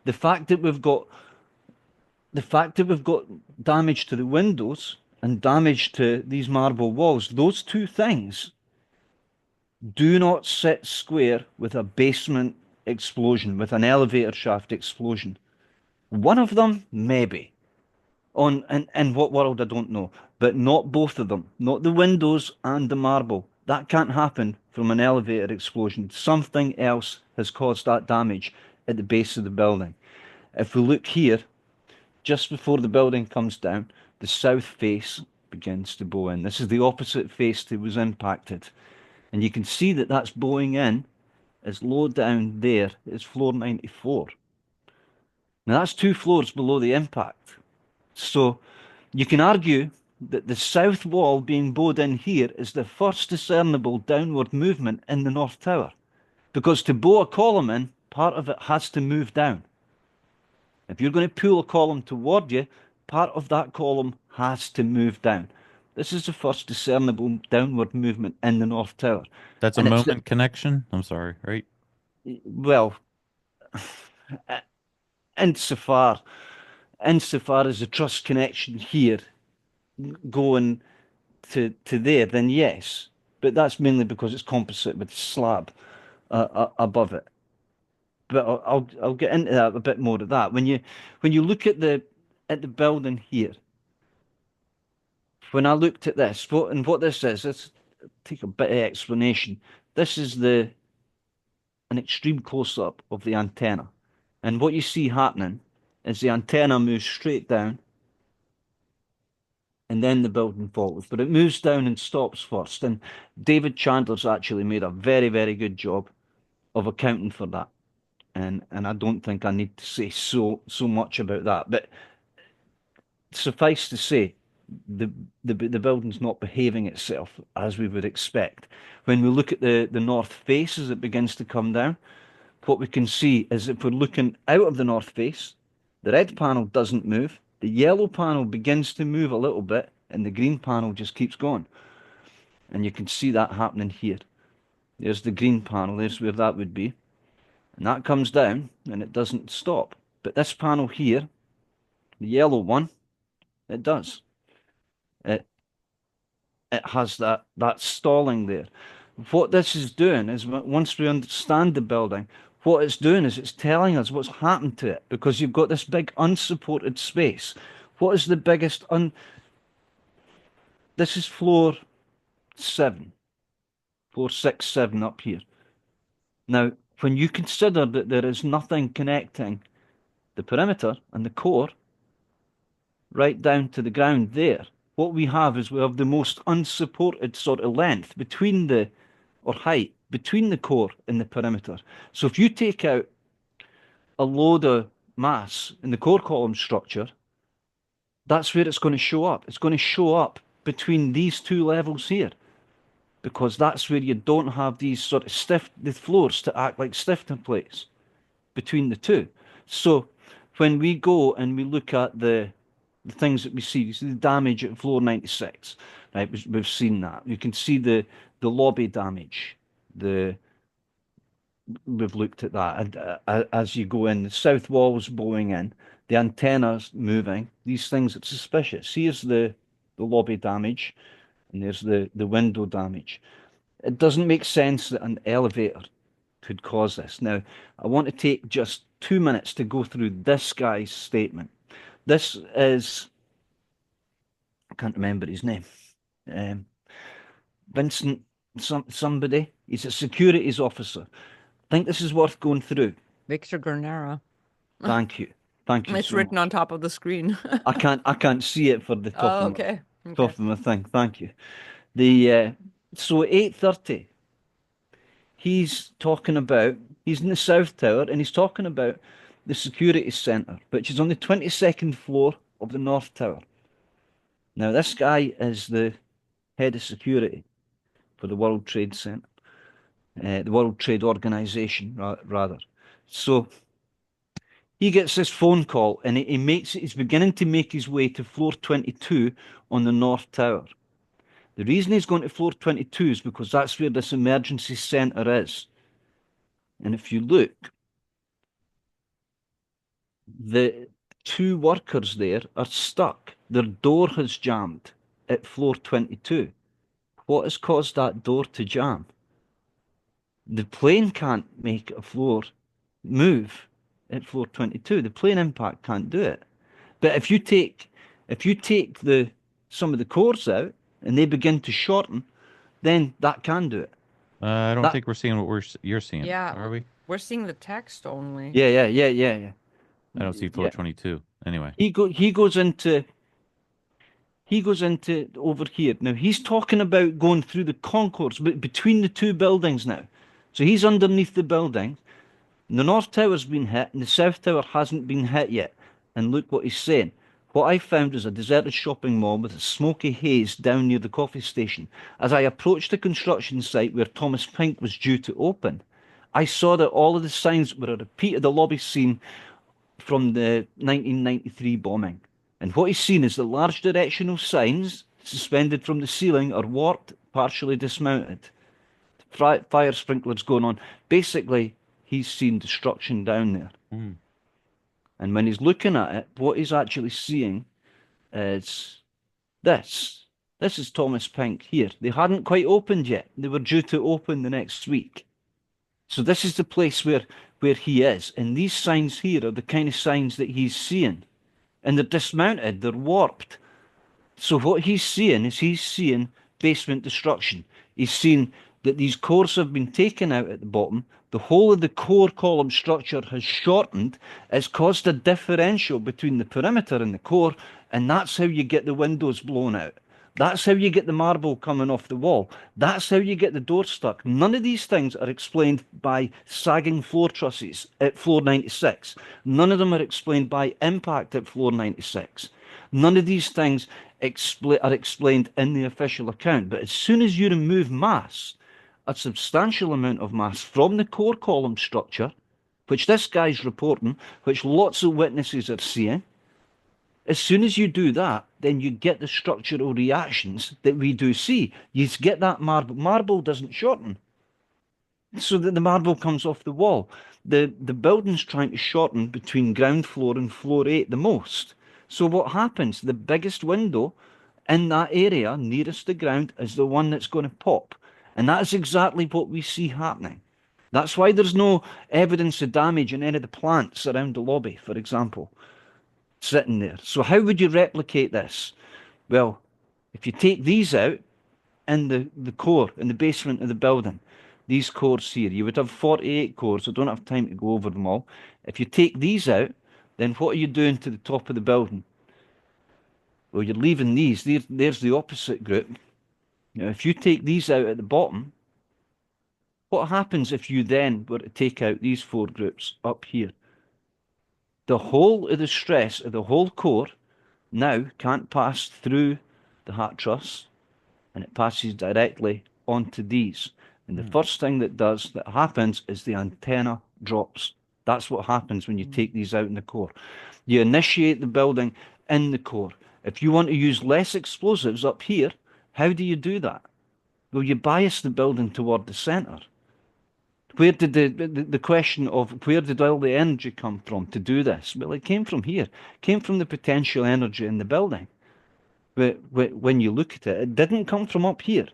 The fact that we've got damage to the windows and damage to these marble walls, those two things do not sit square with a basement explosion, with an elevator shaft explosion. One of them, maybe. In what world, I don't know. But not both of them. Not the windows and the marble. That can't happen from an elevator explosion. Something else has caused that damage at the base of the building. If we look here, just before the building comes down, the south face begins to bow in. This is the opposite face that was impacted. And you can see that that's bowing in as low down there as floor 94. Now that's 2 floors below the impact. So you can argue that the south wall being bowed in here is the first discernible downward movement in the North Tower. Because to bow a column in, part of it has to move down. If you're going to pull a column toward you, part of that column has to move down. This is the first discernible downward movement in the North Tower. That's a And it's moment connection. I'm sorry, right? well, insofar as the truss connection here going to there, then yes. But that's mainly because it's composite with slab above it. But I'll get into that a bit more of that. When you look at the building here, when I looked at this, what this is, let's take a bit of explanation. This is an extreme close-up of the antenna. And what you see happening is the antenna moves straight down and then the building follows. But it moves down and stops first. And David Chandler's actually made a very, very good job of accounting for that. And I don't think I need to say so much about that. But suffice to say, the building's not behaving itself as we would expect. When we look at the north face as it begins to come down, what we can see is if we're looking out of the north face, the red panel doesn't move, the yellow panel begins to move a little bit, and the green panel just keeps going. And you can see that happening here. There's the green panel, there's where that would be. And that comes down, and it doesn't stop. But this panel here, the yellow one, it does. It has that stalling there. What this is doing is, once we understand the building, what it's doing is it's telling us what's happened to it, because you've got this big unsupported space. What is the biggest This is floor 7. Floor 6, 7 up here. Now, when you consider that there is nothing connecting the perimeter and the core right down to the ground there, what we have is we have the most unsupported sort of length between the, or height, between the core and the perimeter. So if you take out a load of mass in the core column structure, that's where it's going to show up. It's going to show up between these two levels here, because that's where you don't have these sort of the floors to act like stiffener plates between the two. So when we go and we look at the things that we see the damage at floor 96, right? We've seen that. You can see the lobby damage. We've looked at that. And as you go in, the south wall's bowing in, the antenna's moving. These things are suspicious. Here's the lobby damage, and there's the window damage. It doesn't make sense that an elevator could cause this. Now, I want to take just 2 minutes to go through this guy's statement. This is, I can't remember his name, Vincent somebody. He's a securities officer. I think this is worth going through. Victor Granera. Thank you. Thank you It's so written much. on top of the screen. I can't see it for the top Oh, of my okay. top of my thing. Thank you. So 8:30, he's talking about, he's in the South Tower and he's talking about the security centre, which is on the 22nd floor of the North Tower. Now, this guy is the head of security for the World Trade Center, the World Trade Organization, rather. So he gets this phone call and he's beginning to make his way to floor 22 on the North Tower. The reason he's going to floor 22 is because that's where this emergency center is. And if you look, the two workers there are stuck. Their door has jammed at floor 22. What has caused that door to jam? The plane can't make a floor move at floor 22. The plane impact can't do it. But if you take some of the cores out and they begin to shorten, then that can do it. I don't That- think we're seeing what you're seeing. Yeah. Are we? We're seeing the text only. I don't see floor Yeah. 22. Anyway. He goes into over here. Now he's talking about going through the concourse, but between the two buildings now. So he's underneath the building. The North Tower's been hit and the South Tower hasn't been hit yet. And look what he's saying. What I found is a deserted shopping mall with a smoky haze down near the coffee station. As I approached the construction site where Thomas Pink was due to open, I saw that all of the signs were a repeat of the lobby scene from the 1993 bombing. And what he's seen is the large directional signs suspended from the ceiling are warped, partially dismounted. Fire sprinklers going on. Basically, he's seen destruction down there. Mm. And when he's looking at it, what he's actually seeing is this. This is Thomas Pink here. They hadn't quite opened yet. They were due to open the next week. So this is the place where he is. And these signs here are the kind of signs that he's seeing. And they're dismounted, they're warped. So what he's seeing basement destruction. He's seeing that these cores have been taken out at the bottom. The whole of the core column structure has shortened. It's caused a differential between the perimeter and the core, and that's how you get the windows blown out. That's how you get the marble coming off the wall. That's how you get the door stuck. None of these things are explained by sagging floor trusses at floor 96. None of them are explained by impact at floor 96. None of these things are explained in the official account. But as soon as you remove mass, a substantial amount of mass from the core column structure, which this guy's reporting, which lots of witnesses are seeing, as soon as you do that, then you get the structural reactions that we do see. You get that marble. Marble doesn't shorten, so that the marble comes off the wall. The building's trying to shorten between ground floor and floor 8 the most. So what happens? The biggest window in that area nearest the ground is the one that's going to pop. And that's exactly what we see happening. That's why there's no evidence of damage in any of the plants around the lobby, for example, sitting there. So how would you replicate this? Well, if you take these out in the core, in the basement of the building, these cores here, you would have 48 cores. I don't have time to go over them all. If you take these out, then what are you doing to the top of the building? Well, you're leaving these. There's the opposite group. Now, if you take these out at the bottom, what happens if you then were to take out these four groups up here? The whole of the stress of the whole core now can't pass through the heart truss, and it passes directly onto these. And the first thing that happens is the antenna drops. That's what happens when you take these out in the core. You initiate the building in the core. If you want to use less explosives up here, how do you do that? Well, you bias the building toward the center. Where did the question of where did all the energy come from to do this? Well, it came from here. It came from the potential energy in the building. But when you look at it, it didn't come from up here.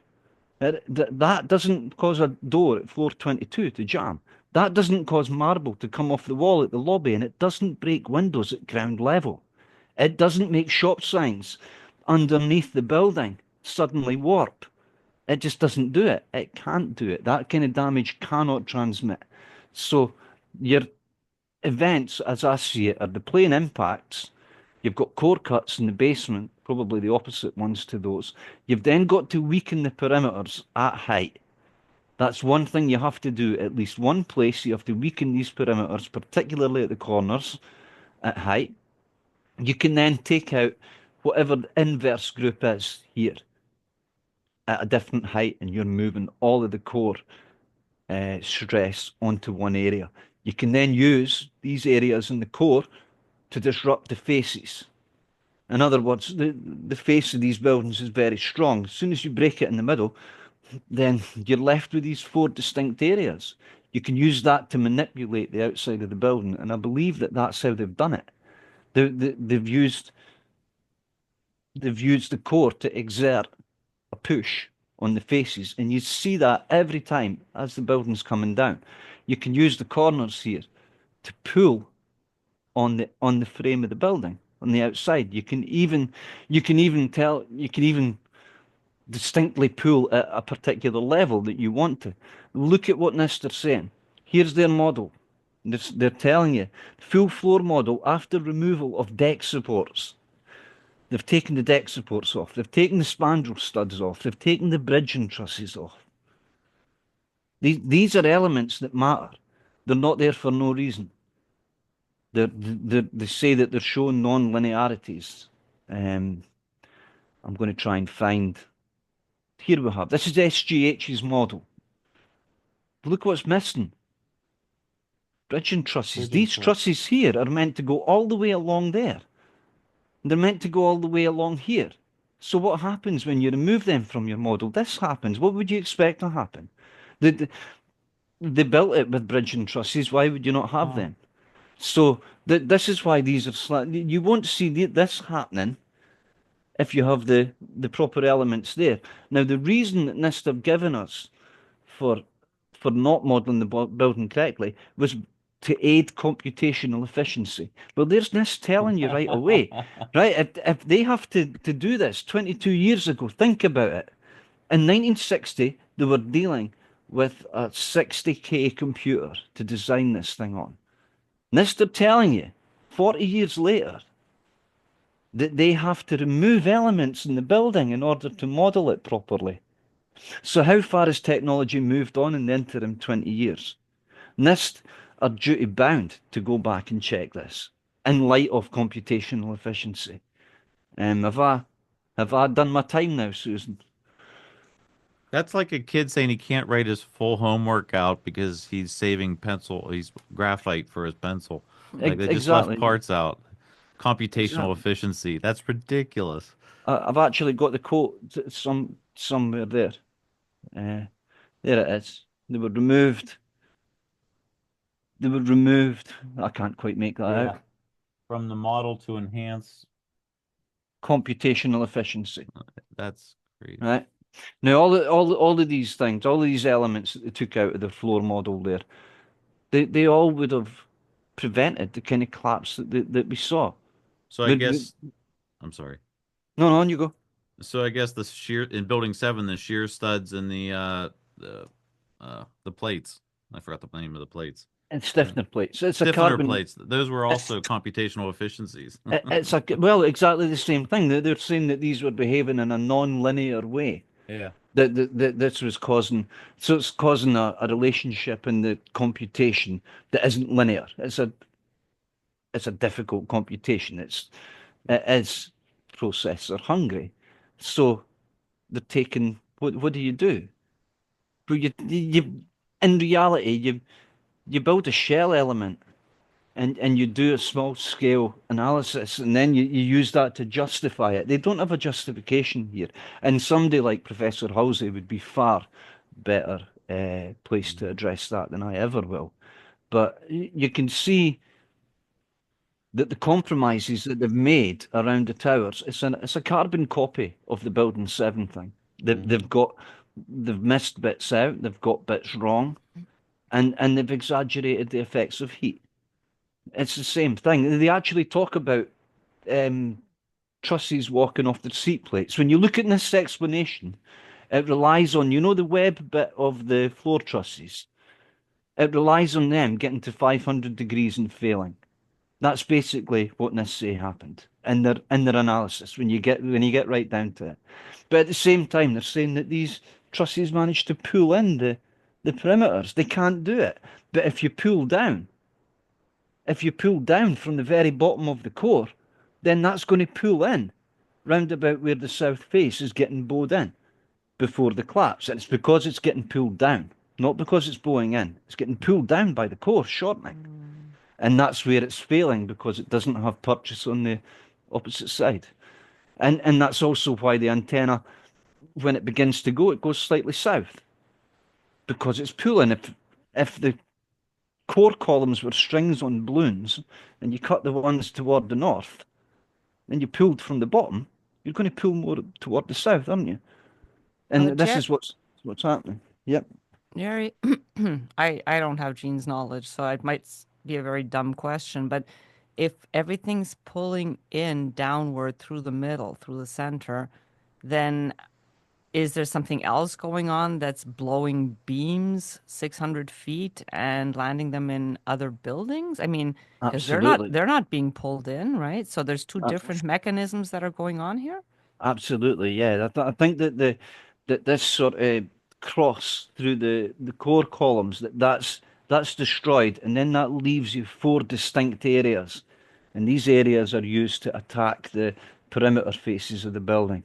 That doesn't cause a door at floor 22 to jam. That doesn't cause marble to come off the wall at the lobby, and it doesn't break windows at ground level. It doesn't make shop signs underneath the building suddenly warp. It just doesn't do it. It can't do it. That kind of damage cannot transmit. So your events, as I see it, are the plane impacts. You've got core cuts in the basement, probably the opposite ones to those. You've then got to weaken the perimeters at height. That's one thing you have to do. At least one place you have to weaken these perimeters, particularly at the corners at height. You can then take out whatever the inverse group is here at a different height, and you're moving all of the core stress onto one area. You can then use these areas in the core to disrupt the faces. In other words, the face of these buildings is very strong. As soon as you break it in the middle, then you're left with these four distinct areas. You can use that to manipulate the outside of the building, and I believe that that's how they've done it. They've used the core to exert a push on the faces, and you see that every time as the building's coming down. You can use the corners here to pull on the frame of the building on the outside. You can even distinctly pull at a particular level that you want to. Look at what NIST are saying. Here's their model. They're telling you full floor model after removal of deck supports. They've taken the deck supports off. They've taken the spandrel studs off. They've taken the bridging trusses off. These are elements that matter. They're not there for no reason. They say that they're showing non-linearities. I'm going to try and find. Here we have. This is SGH's model. Look what's missing. Bridging trusses. These trusses here are meant to go all the way along there. They're meant to go all the way along here. So what happens when you remove them from your model? This happens. What would you expect to happen? They built it with bridging trusses. Why would you not have them? So this is why these are slightly. You won't see this happening if you have the proper elements there. Now, the reason that NIST have given us for not modelling the building correctly was to aid computational efficiency. Well, there's NIST telling you right away, right? If they have to do this 22 years ago, think about it. In 1960, they were dealing with a 60K computer to design this thing on. NIST are telling you, 40 years later, that they have to remove elements in the building in order to model it properly. So how far has technology moved on in the interim 20 years? NIST are duty bound to go back and check this in light of computational efficiency. Have I done my time now, Susan? That's like a kid saying he can't write his full homework out because he's saving he's graphite for his pencil. Like they just Exactly. left parts out. Computational Exactly. efficiency. That's ridiculous. I've actually got the quote somewhere there. There it is. They were removed. I can't quite make that out. From the model to enhance. Computational efficiency. That's crazy. Right. Now, all of these things, all of these elements that they took out of the floor model there, they all would have prevented the kind of collapse that we saw. So I guess, I'm sorry. No, on you go. So I guess in building 7, the shear studs and the plates. I forgot the name of the plates. and stiffener plates. It's a Stiffener carbon. plates. Those were also computational efficiencies. It's a well, exactly the same thing. They're saying that these were behaving in a non-linear way. Yeah. That this was causing, so it's causing a relationship in the computation that isn't linear. It's a difficult computation. It is processor hungry. So they're taking what do you do? But you in reality you build a shell element and you do a small scale analysis and then you use that to justify it. They don't have a justification here. And somebody like Professor Halsey would be far better placed to address that than I ever will. But you can see that the compromises that they've made around the towers, it's a carbon copy of the Building 7 thing. They've missed bits out, they've got bits wrong, and they've exaggerated the effects of heat. It's the same thing. They actually talk about um, trusses walking off the seat plates. When you look at this explanation, it relies on, the web bit of the floor trusses. It relies on them getting to 500 degrees and failing. That's basically what say happened in their analysis when you get right down to it. But at the same time, they're saying that these trusses managed to pull in the perimeters. They can't do it. But if you pull down from the very bottom of the core, then that's going to pull in round about where the south face is getting bowed in before the collapse. And it's because it's getting pulled down, not because it's bowing in. It's getting pulled down by the core shortening. And that's where it's failing because it doesn't have purchase on the opposite side. And that's also why the antenna, when it begins to go, it goes slightly south because it's pulling. If the core columns were strings on balloons and you cut the ones toward the north, and you pulled from the bottom, you're going to pull more toward the south, aren't you? And this Jer is what's happening. Yep. Jerry, I don't have Gene's knowledge, so it might be a very dumb question, but if everything's pulling in downward through the middle, through the center, then is there something else going on that's blowing beams 600 feet and landing them in other buildings? I mean, because they're not Absolutely. they're not being pulled in, right? So there's two Uh, different mechanisms that are going on here. Absolutely. Yeah. I think that this sort of cross through the core columns that's destroyed, and then that leaves you four distinct areas, and these areas are used to attack the perimeter faces of the building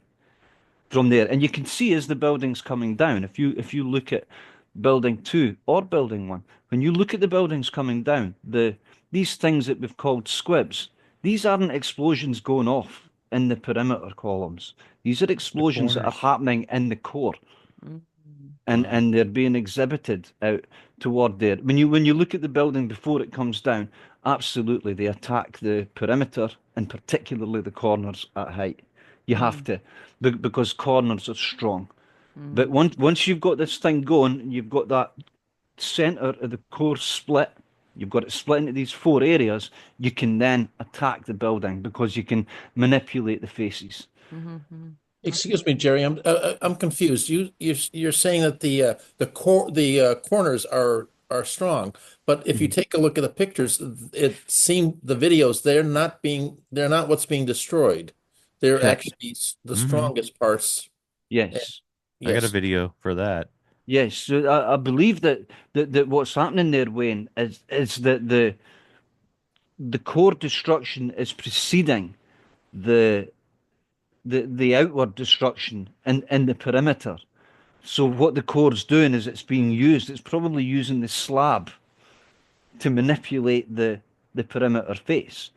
from there. And you can see as the building's coming down, if you look at building 2 or building 1, when you look at the buildings coming down, these things that we've called squibs, these aren't explosions going off in the perimeter columns. These are The explosions that are corners. happening in the core, Mm. and Wow. and they're being exhibited out toward there. When you look at the building before it comes down, absolutely they attack the perimeter and particularly the corners at height. You have Mm. to, because corners are strong. But Mm. once you've got this thing going, you've got that center of the core split. You've got it split into these four areas. You can then attack the building because you can manipulate the faces. Mm-hmm. Okay. Excuse me, Jerry. I'm confused. You're saying that the corners are strong, but if you Mhm. take a look at the pictures, it seemed the videos they're not what's being destroyed. They're Correct. actually the Hmm. strongest parts. Eh, Yes. I got a Yes. video for that. Yes. So I believe that what's happening there, Wayne, is that the core destruction is preceding the the outward destruction in the perimeter. So what the core's doing is it's being used. It's probably using the slab to manipulate the perimeter face,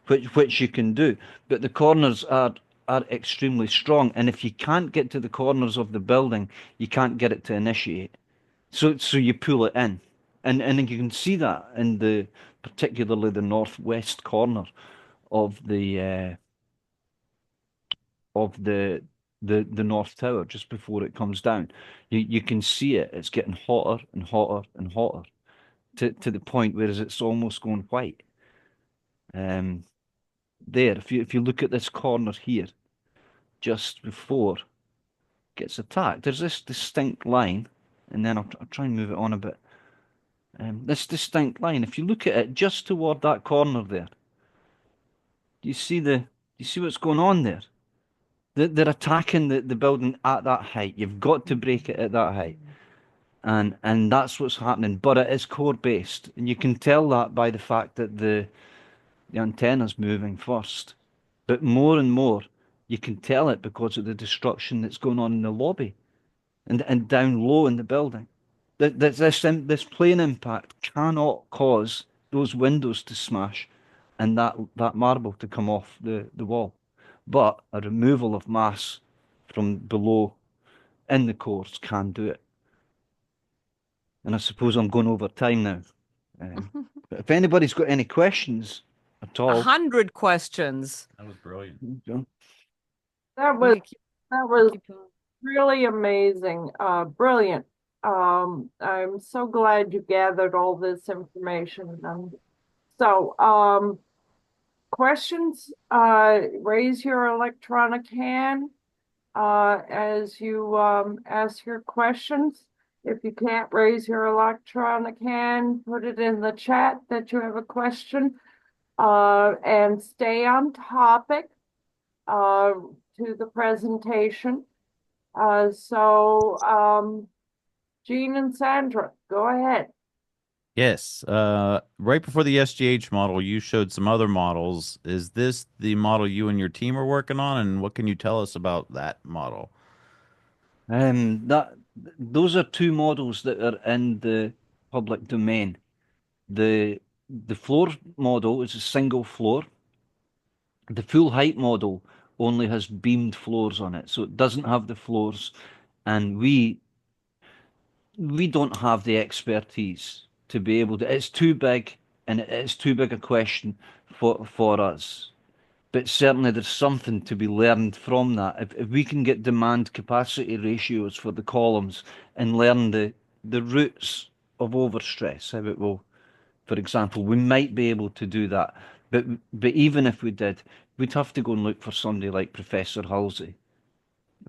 which you can do. But the corners are extremely strong, and if you can't get to the corners of the building, you can't get it to initiate. So you pull it in, and you can see that in particularly the northwest corner of the north tower just before it comes down. You can see it. It's getting hotter and hotter and hotter to the point where it's almost going white. Um, there, if you look at this corner here, just before it gets attacked, there's this distinct line, and then I'll try and move it on a bit. this distinct line. If you look at it just toward that corner there, do you see what's going on there? They're attacking the building at that height. You've got to break it at that height. And that's what's happening. But it is core based. And you can tell that by the fact that the antenna's moving first. But more and more, you can tell it because of the destruction that's going on in the lobby and down low in the building. This plane impact cannot cause those windows to smash and that marble to come off the wall. But a removal of mass from below in the cores can do it. And I suppose I'm going over time now. But if anybody's got any questions at all, 100 questions. That was brilliant. That We was could keep, that was keep going. really amazing, brilliant. I'm so glad you gathered all this information. So, questions, raise your electronic hand as you ask your questions. If you can't raise your electronic hand, put it in the chat that you have a question, and stay on topic to the presentation. So, Jean and Sandra, go ahead. Yes. Right before the SGH model, you showed some other models. Is this the model you and your team are working on? And what can you tell us about that model? that those are two models that are in the public domain. The the floor model is a single floor. The full height model only has beamed floors on it, so it doesn't have the floors, and we don't have the expertise to be able to. It's too big, and it's too big a question for us. But certainly there's something to be learned from that. If we can get demand capacity ratios for the columns and learn the roots of overstress, how it will, for example, we might be able to do that. But even if we did, we'd have to go and look for somebody like Professor Halsey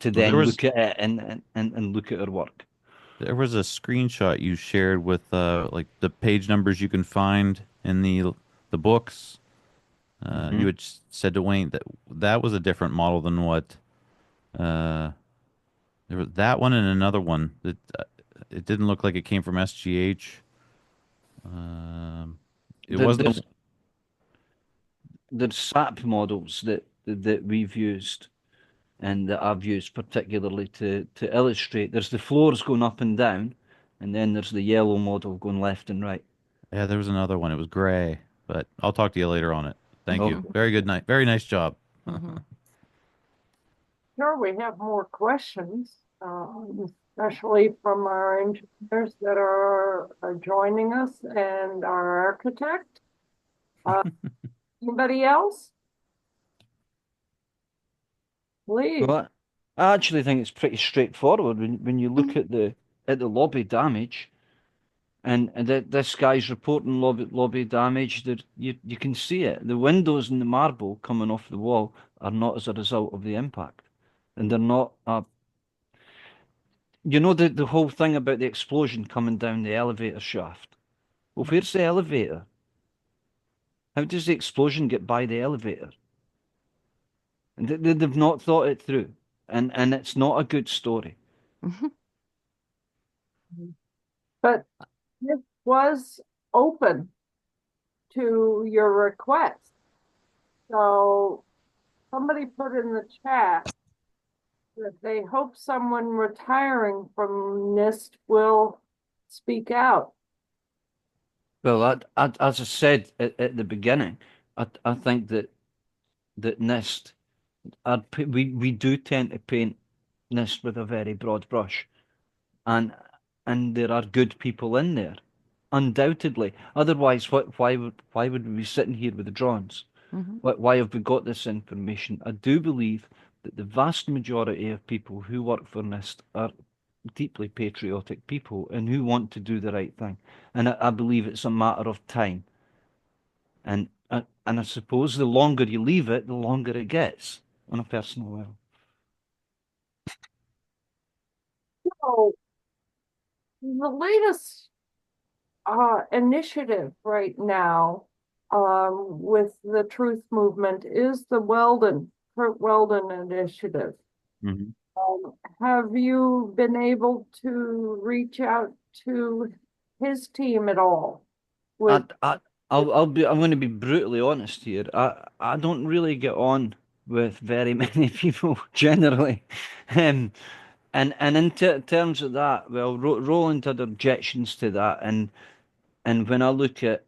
to Well, then look at it and look at her work. there was a screenshot you shared with like the page numbers you can find in the books. You had said to Wayne that that was a different model than what uh, there was that one and another one that it didn't look like it came from SGH. Um, it There, wasn't. there's SAP models that we've used and that I've used particularly to illustrate. There's the floors going up and down, and then there's the yellow model going left and right. Yeah, there was another one. It was gray, but I'll talk to you later on it. Thank you. Okay. Very good night. Very nice job. Sure, we have more questions, especially from our engineers that are joining us and our architect. Anybody else? Please. Well, I actually think it's pretty straightforward when you look at the lobby damage, and this guy's reporting lobby damage. That you can see it. The windows and the marble coming off the wall are not as a result of the impact, and they're not. You know the whole thing about the explosion coming down the elevator shaft. Well, where's the elevator? How does the explosion get by the elevator? And they've not thought it through, and it's not a good story. But it was open to your request. So somebody put in the chat that they hope someone retiring from NIST will speak out. Well, as I said at the beginning, I think that NIST, we do tend to paint NIST with a very broad brush, and there are good people in there, undoubtedly. Otherwise, why would we be sitting here with the drawings? Why have we got this information? I do believe that the vast majority of people who work for NIST are deeply patriotic people and who want to do the right thing. And I believe it's a matter of time. And I suppose the longer you leave it, the longer it gets on a personal level. So the latest initiative right now with the truth movement is the Kurt Weldon initiative. Mhm. Have you been able to reach out to his team at all? I, With I, I'm going to be brutally honest here. I don't really get on with very many people generally, um, and in terms of that, well, Roland had objections to that, and when I look at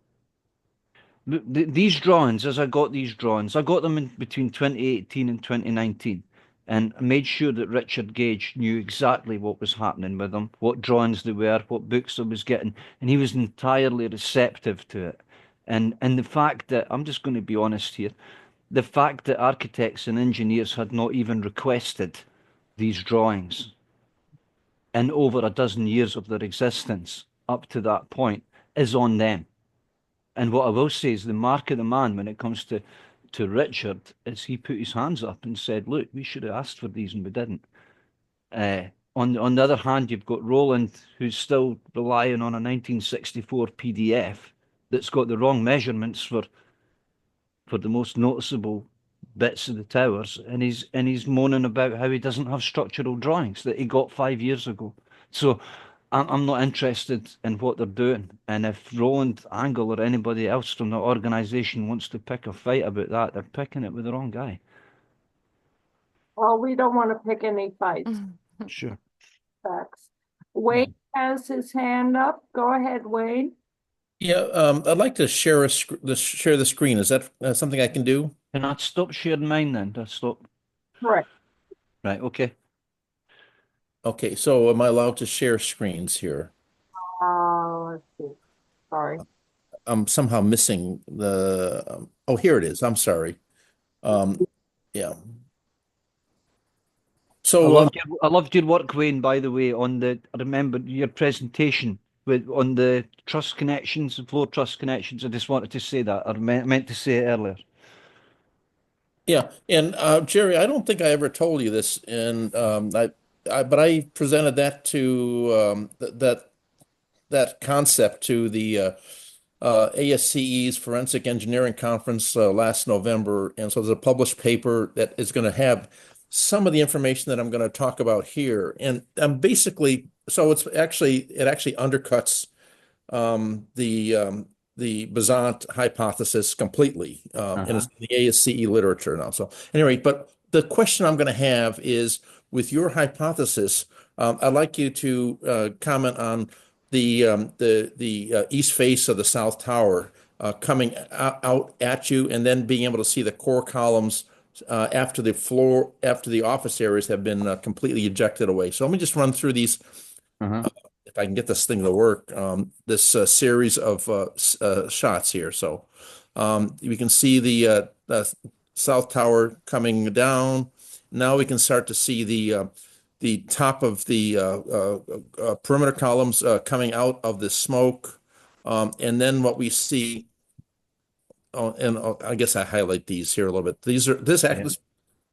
these drawings, as I got these drawings, I got them in between 2018 and 2019, and I made sure that Richard Gage knew exactly what was happening with them, what drawings they were, what books I was getting, and he was entirely receptive to it. And the fact that, I'm just going to be honest here, the fact that architects and engineers had not even requested these drawings in over a dozen years of their existence up to that point is on them. And what I will say is the mark of the man when it comes to Richard is he put his hands up and said, "Look, we should have asked for these and we didn't." Uh, on the other hand, you've got Roland, who's still relying on a 1964 PDF that's got the wrong measurements for the most noticeable bits of the towers, and he's moaning about how he doesn't have structural drawings that he got 5 years ago. So I'm not interested in what they're doing. And if Roland Angle or anybody else from the organisation wants to pick a fight about that, they're picking it with the wrong guy. well, we don't want to pick any fights. Sure. Facts. Wayne has his hand up. Go ahead, Wayne. Yeah, I'd like to share share the screen. Is that something I can do? Can I stop sharing mine then? Do I stop? Correct. Right, okay. Okay, so am I allowed to share screens here? Let's see. Sorry. I'm somehow missing the, oh, here it is. I'm sorry. Yeah. So, I loved your work, Wayne, by the way, on I remember your presentation on the trust connections, the floor trust connections. I just wanted to say that. I meant to say it earlier. yeah, and Gerry, I don't think I ever told you this, and but I presented that to that concept to the ASCE's Forensic Engineering Conference last November, and so there's a published paper that is going to have some of the information that I'm going to talk about here, and basically, so it actually undercuts the Besant hypothesis completely, and Uh-huh. it's in the ASCE literature now. So anyway, but the question I'm going to have is, with your hypothesis, I'd like you to comment on the east face of the South Tower coming out at you, and then being able to see the core columns after the office areas have been completely ejected away. So let me just run through these Uh-huh. if I can get this thing to work, this series of shots here. So we can see the South Tower coming down. Now we can start to see the top of the perimeter columns coming out of the smoke. And then what we see, I guess I highlight these here a little bit. Yeah.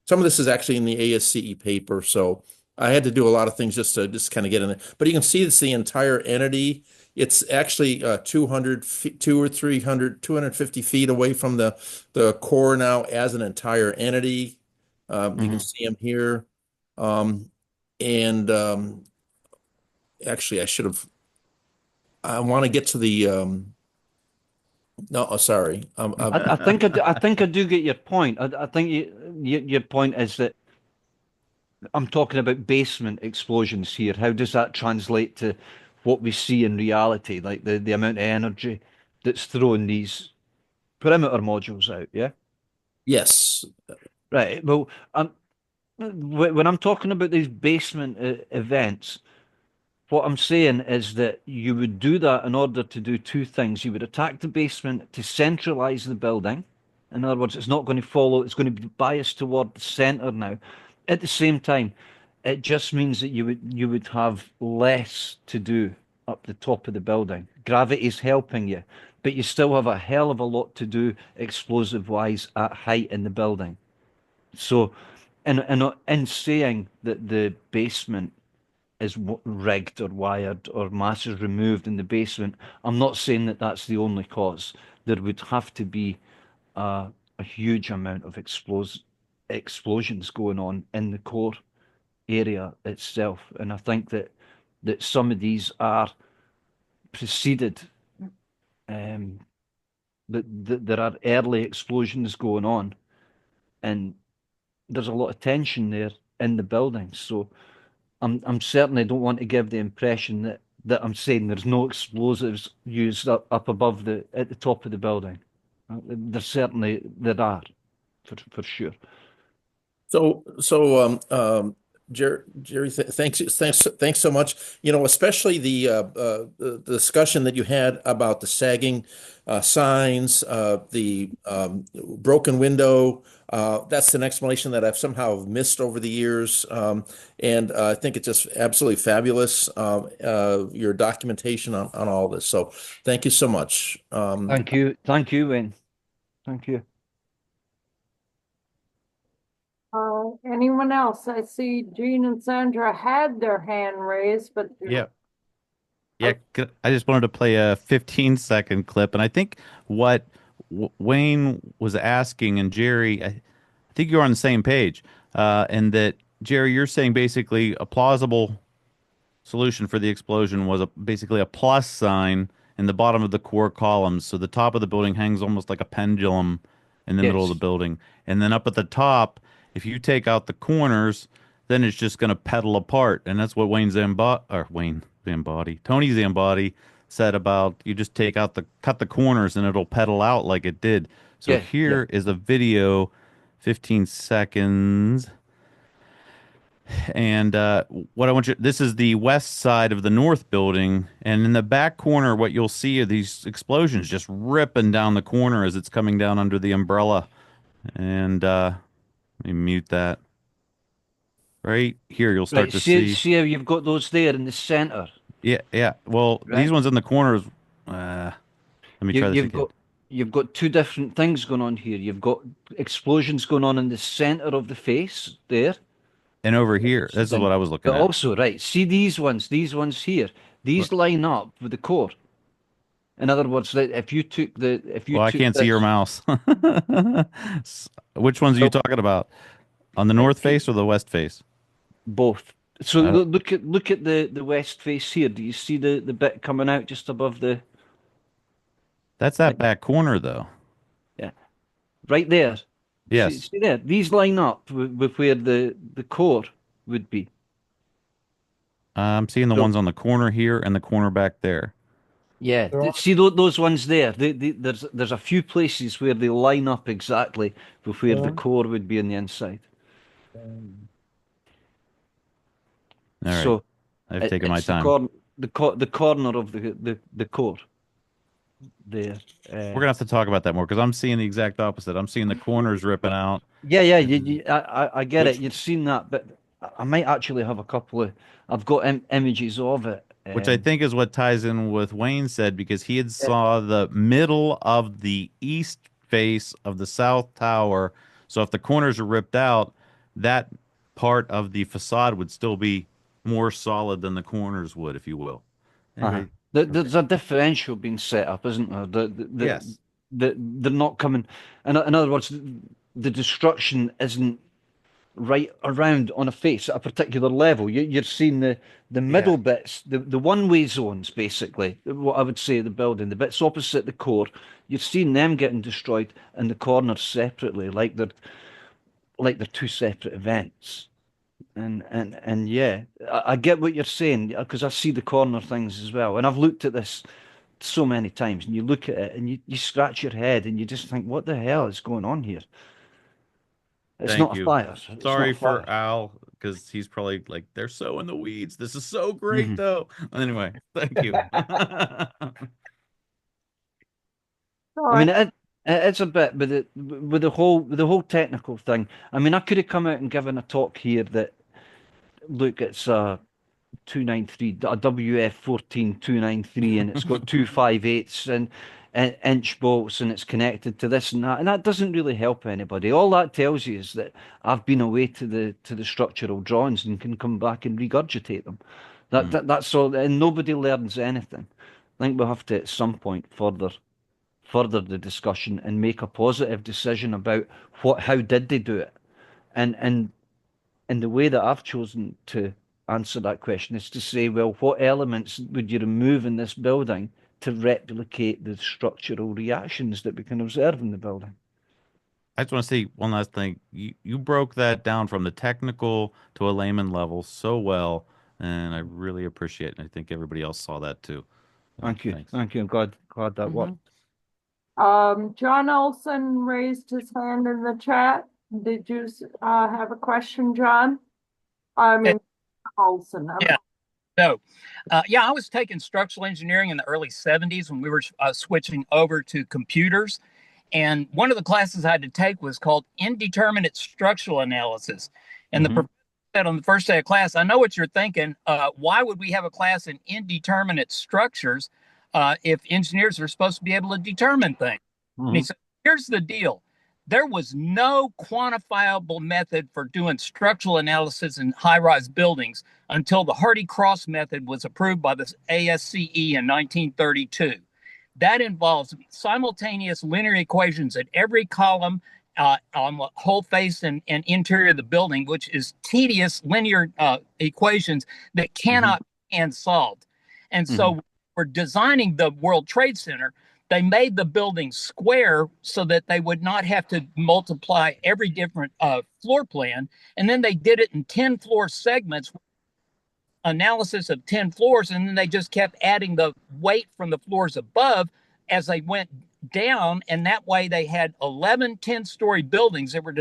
Some of this is actually in the ASCE paper, so I had to do a lot of things just to kind of get in it. But you can see it's the entire entity. It's actually 200 feet, 250 feet away from the core now as an entire entity. You can Mhm. see them here. Um, and actually, I want to get to the, no, oh, sorry. I think I do get your point. I think your point is that I'm talking about basement explosions here. How does that translate to what we see in reality, like the amount of energy that's throwing these perimeter modules out? Yeah. Yes. Right. Well, when I'm talking about these basement events, what I'm saying is that you would do that in order to do two things. You would attack the basement to centralize the building. In other words, it's not going to follow, it's going to be biased toward the center now. At the same time, it just means that you would have less to do up the top of the building. Gravity is helping you, but you still have a hell of a lot to do explosive wise at height in the building. So, in saying that the basement is rigged or wired or masses removed in the basement. I'm not saying that that's the only cause. There would have to be a huge amount of explosions going on in the core area itself, and I think that some of these are preceded. Um, that there are early explosions going on, and there's a lot of tension there in the building. So I'm certainly don't want to give the impression that I'm saying there's no explosives used up above at the top of the building. There certainly there are, for sure. So, Jerry, thanks so much. You know, especially the discussion that you had about the sagging signs, the broken window. That's an explanation that I've somehow missed over the years, and I think it's just absolutely fabulous. Your documentation on all this. So, thank you so much. Thank you, Wayne. Thank you. Anyone else? I see Jean and Sandra had their hand raised, but Yeah. Yeah, I just wanted to play a 15-second clip, and I think what Wayne was asking, and Gerry, I think you're on the same page, and that Gerry, you're saying basically a plausible solution for the explosion was basically a plus sign in the bottom of the core columns, so the top of the building hangs almost like a pendulum in the middle of the Yes. building, and then up at the top, if you take out the corners, then it's just going to pedal apart, and that's what Tony Zambati said about you just cut the corners and it'll pedal out like it did. So Yeah. Yeah. here is a video, 15 seconds. And what I want you, this is the west side of the north building. And in the back corner, what you'll see are these explosions just ripping down the corner as it's coming down under the umbrella. And let me mute that. Right here, you'll start Right. to See, see. see how you've got those there in the center, Yeah, yeah. Well, these right? ones in the corners. Let me You, try this you've again. got you've got two different things going on here. You've got explosions going on in the center of the face there, And over here, this is then, what I was looking but at. also, right, see these ones here, these line up with the core. In other words, that if you Well, I took can't see your this, mouse. Which ones are you well, talking about? On the north face or the west face? both. So I don't, look at the west face here. Do you see the bit coming out just above the that's that like back corner, though. yeah, right there. See, Yes, see there. These line up with where the core would be. I'm seeing the So ones on the corner here and the corner back there. yeah, see those ones there. There's a few places where they line up exactly with where the core would be on the inside. All right, So I've taken my it's the time. corner of the core there. We're gonna have to talk about that more because I'm seeing the exact opposite. I'm seeing the corners ripping out, Yeah, yeah, and I get it. Which You've seen that, but I might actually have a couple of. I've got images of it. which I think is what ties in with Wayne said because he had Yeah. saw the middle of the east face of the south tower. So if the corners are ripped out, that part of the facade would still be more solid than the corners would, if you will. Uh-huh. Anyway, okay. There's a differential being set up, isn't there? Yes. They're not coming. In other words, the destruction isn't right around on a face at a particular level. You're seeing the Yeah. middle bits, the one-way zones, basically. What I would say the building, the bits opposite the core, you're seeing them getting destroyed, and the corners separately, like they're two separate events. And yeah, I get what you're saying because I see the corner things as well, and I've looked at this so many times, and you look at it and you scratch your head and you just think, what the hell is going on here? It's Thank not a you. fire. It's not Sorry a fire. for Al because he's probably like, they're so in the weeds. This is so great, Mhm. though. Anyway, thank you. so I I mean, it's a bit with the whole technical thing. I mean, I could have come out and given a talk here that look, it's a 293, a WF 14293, and it's got two 5.8s, inch bolts and it's connected to this and that doesn't really help anybody. All that tells you is that I've been away to the structural drawings and can come back and regurgitate them. That's all, and nobody learns anything. I think we'll have to at some point further the discussion and make a positive decision about how did they do it, and and the way that I've chosen to answer that question is to say, well, what elements would you remove in this building to replicate the structural reactions that we can observe in the building? I just want to say one last thing. You broke that down from the technical to a layman level so well, and I really appreciate it. And I think everybody else saw that too. Thank you. Thanks. Thank you. I'm glad that worked. John Olson raised his hand in the chat. Did you have a question, John? I mean, Olson. Yeah. So, I was taking structural engineering in the early 70s when we were switching over to computers. And one of the classes I had to take was called Indeterminate Structural Analysis. And the professor said on the first day of class, I know what you're thinking. Why would we have a class in indeterminate structures if engineers are supposed to be able to determine things? And he said, here's the deal. There was no quantifiable method for doing structural analysis in high-rise buildings until the Hardy-Cross method was approved by the ASCE in 1932. That involves simultaneous linear equations at every column on the whole face and interior of the building, which is tedious linear equations that cannot be solved. And so we're designing the World Trade Center. They made the building square so that they would not have to multiply every different floor plan. And then they did it in 10 floor segments, analysis of 10 floors. And then they just kept adding the weight from the floors above as they went down. And that way they had 11 10-story buildings that were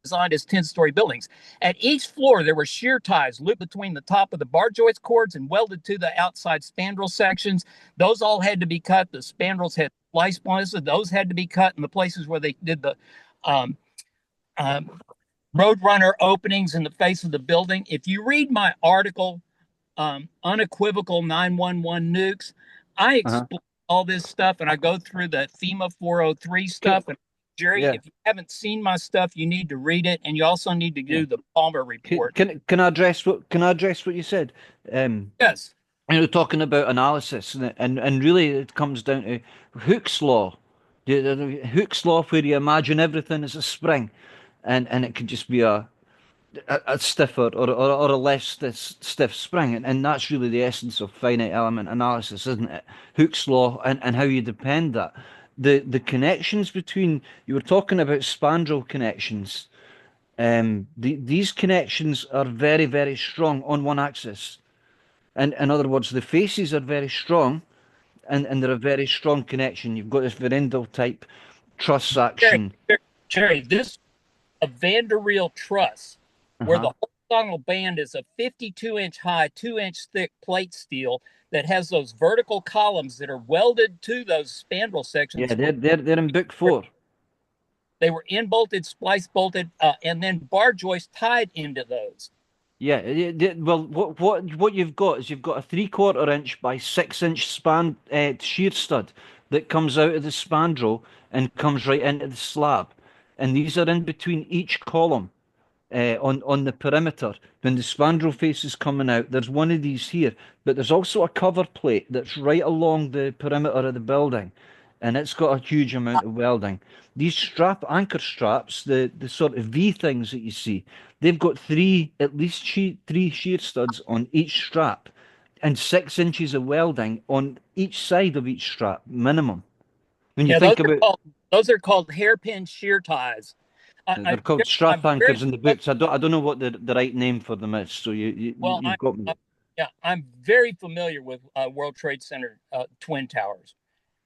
designed as 10-story buildings. At each floor, there were shear ties looped between the top of the bar joist cords and welded to the outside spandrel sections. Those all had to be cut. The spandrels had splice points. Those had to be cut in the places where they did the roadrunner openings in the face of the building. If you read my article, Unequivocal 911 Nukes, I explain all this stuff, and I go through the FEMA 403 stuff. And Gerry, if you haven't seen my stuff, you need to read it, and you also need to do the Palmer report. Can I address what you said? Yes. You know, talking about analysis, and really it comes down to Hooke's law. Hooke's law, where you imagine everything as a spring, and it could just be a stiffer or a less stiff spring, and that's really the essence of finite element analysis, isn't it? Hooke's law and how you depend that. The connections between, you were talking about spandrel connections. These connections are very, very strong on one axis. And in other words, the faces are very strong, and they're a very strong connection. You've got this Verendel type truss action. Gerry, this a Vanderreel truss, where the horizontal band is a 52-inch high, 2-inch thick plate steel that has those vertical columns that are welded to those spandrel sections. Yeah, they're in book 4. They were in-bolted, splice-bolted, and then bar joist tied into those. Yeah, well, what you've got is you've got a 3/4 inch by 6-inch shear stud that comes out of the spandrel and comes right into the slab, and these are in between each column. On the perimeter, when the spandrel face is coming out, there's one of these here, but there's also a cover plate that's right along the perimeter of the building, and it's got a huge amount of welding. These anchor straps, the sort of V things that you see, they've got at least three shear studs on each strap, and 6 inches of welding on each side of each strap, minimum. When you think about those are called hairpin shear ties. They're called strap anchors in the books. I don't know what the right name for them is. So you've got me. I'm very familiar with World Trade Center Twin Towers.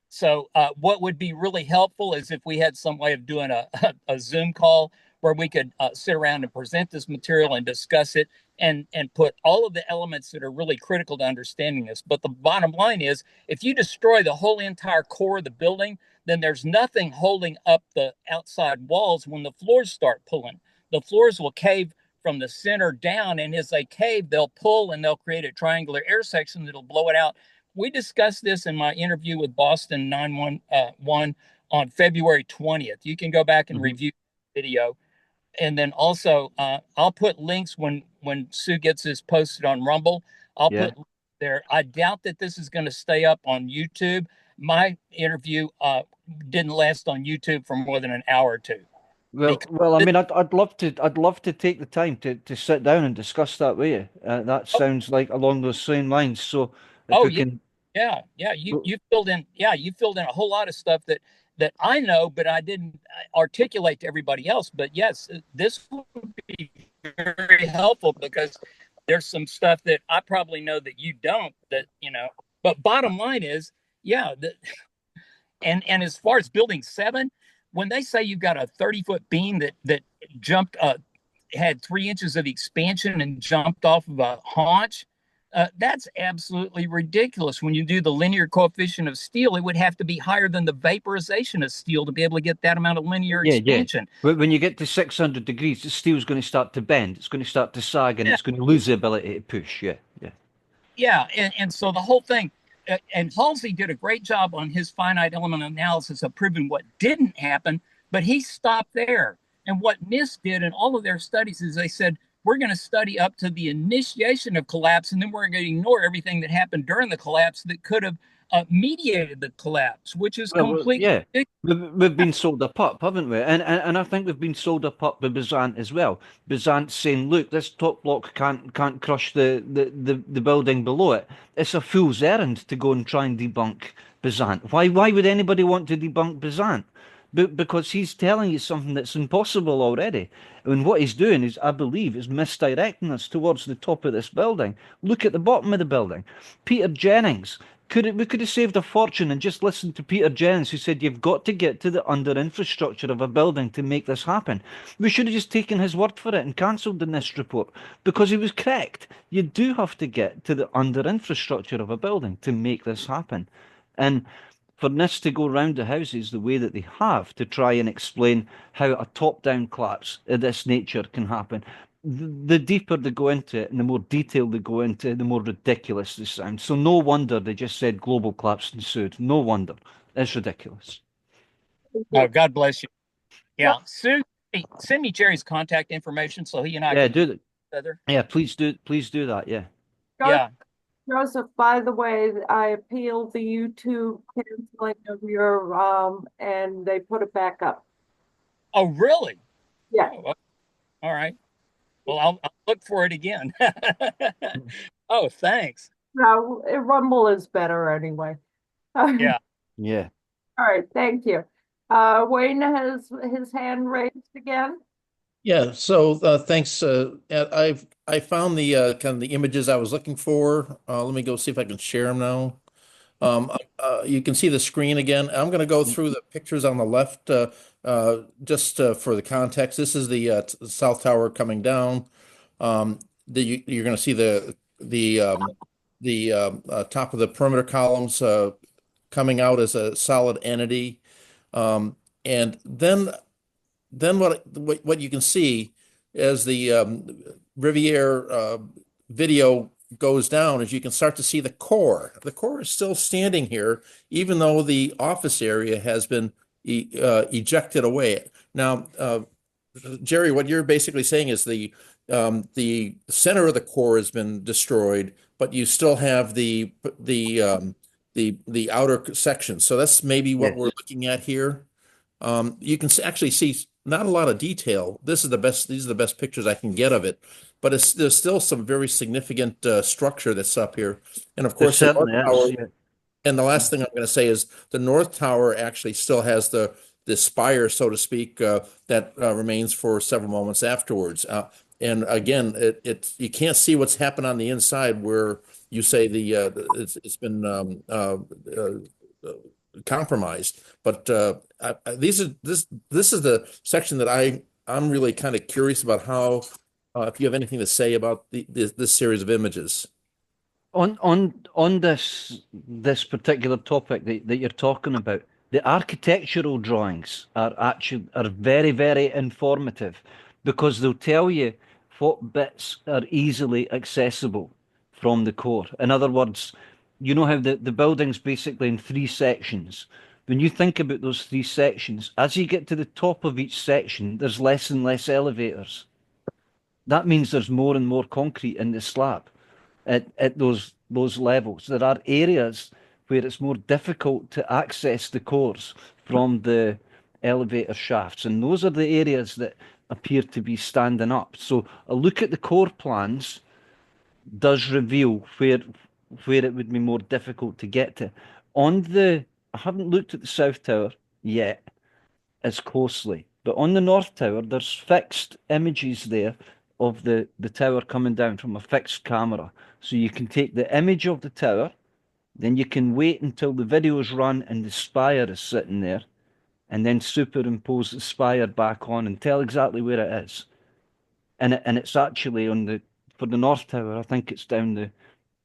So what would be really helpful is if we had some way of doing a Zoom call where we could sit around and present this material and discuss it and put all of the elements that are really critical to understanding this. But the bottom line is, if you destroy the whole entire core of the building, then there's nothing holding up the outside walls when the floors start pulling. The floors will cave from the center down, and as they cave, they'll pull and they'll create a triangular air section that'll blow it out we discussed this in my interview with Boston 911 on February 20th. You can go back and Hmm. review the video. And then also, I'll put links when Sue gets this posted on Rumble. I'll Yeah. put there. I doubt that this is going to stay up on YouTube. My interview didn't last on YouTube for more than an hour or two. Well, I mean, I'd love to take the time to sit down and discuss that with you. That Oh, sounds like along those same lines. So if oh we yeah, can, yeah. You filled in a whole lot of stuff that I know, but I didn't articulate to everybody else. But yes, this would be very helpful because there's some stuff that I probably know that you don't. That you know. But bottom line is, yeah. And as far as building 7, when they say you've got a 30-foot beam that jumped had 3 inches of expansion and jumped off of a haunch. That's absolutely ridiculous. When you do the linear coefficient of steel, it would have to be higher than the vaporization of steel to be able to get that amount of linear yeah. expansion. But when you get to 600 degrees, the steel's going to start to bend. It's going to start to sag, and Yeah, it's going to lose the ability to push. Yeah, yeah. yeah. And so the whole thing, and Halsey did a great job on his finite element analysis of proving what didn't happen, but he stopped there. And what NIST did in all of their studies is they said, we're going to study up to the initiation of collapse, and then we're going to ignore everything that happened during the collapse that could have mediated the collapse, which is completely Yeah, ridiculous. we've been sold a pup, haven't we? And I think we've been sold a pup by Bazant as well. Bazant's saying, look, this top block can't crush the building below it. It's a fool's errand to go and try and debunk Bazant. Why would anybody want to debunk Bazant? Because he's telling you something that's impossible already. And what he's doing is, I believe, is misdirecting us towards the top of this building. Look at the bottom of the building. Peter Jennings. We could have saved a fortune and just listened to Peter Jennings, who said you've got to get to the under infrastructure of a building to make this happen. We should have just taken his word for it and cancelled the NIST report because he was correct. You do have to get to the under infrastructure of a building to make this happen. And for NIST to go round the houses the way that they have to try and explain how a top-down collapse of this nature can happen, the deeper they go into it and the more detail they go into it, the more ridiculous they sound. So no wonder they just said global collapse ensued. No wonder. It's ridiculous. Oh, God bless you. Well, Yeah. Sue, send me Jerry's contact information so he and I Yeah, can do that. together. Yeah, please do that. Yeah. Yeah. Joseph, by the way, I appealed the YouTube canceling of your and they put it back up. Oh, really? Yeah. Oh, all right. Well, I'll look for it again. Oh, thanks. No, Rumble is better anyway. All Yeah. Yeah. right, thank you. Wayne has his hand raised again. Yeah, so thanks. I found the kind of the images I was looking for. Let me go see if I can share them now. You can see the screen again. I'm going to go through the pictures on the left just for the context. This is the South Tower coming down. You're going to see the top of the perimeter columns coming out as a solid entity. And then what you can see as the Riviere video goes down is you can start to see the core. The core is still standing here, even though the office area has been ejected away. Now, Gerry, what you're basically saying is the center of the core has been destroyed, but you still have the outer section. So that's maybe what we're Yes. looking at here. You can actually see not a lot of detail. These are the best pictures I can get of it, but there's still some very significant structure that's up here. And of There course, the North certainly is. Tower. Yeah. And the last thing I'm going to say is the North Tower actually still has the spire, so to speak, that remains for several moments afterwards. And again, you can't see what's happened on the inside where you say it's been compromised. But this is the section that I'm really kind of curious about how if you have anything to say about this series of images. On this particular topic that you're talking about, the architectural drawings are very, very informative because they'll tell you what bits are easily accessible from the core. In other words, you know how the building's basically in three sections. When you think about those three sections, as you get to the top of each section, there's less and less elevators. That means there's more and more concrete in the slab at those levels. There are areas where it's more difficult to access the cores from the elevator shafts, and those are the areas that appear to be standing up. So a look at the core plans does reveal where it would be more difficult to get to. I haven't looked at the South Tower yet as closely, but on the North Tower, there's fixed images there of the tower coming down from a fixed camera. So you can take the image of the tower, then you can wait until the video is run and the spire is sitting there, and then superimpose the spire back on and tell exactly where it is. And it's actually for the North Tower, I think it's down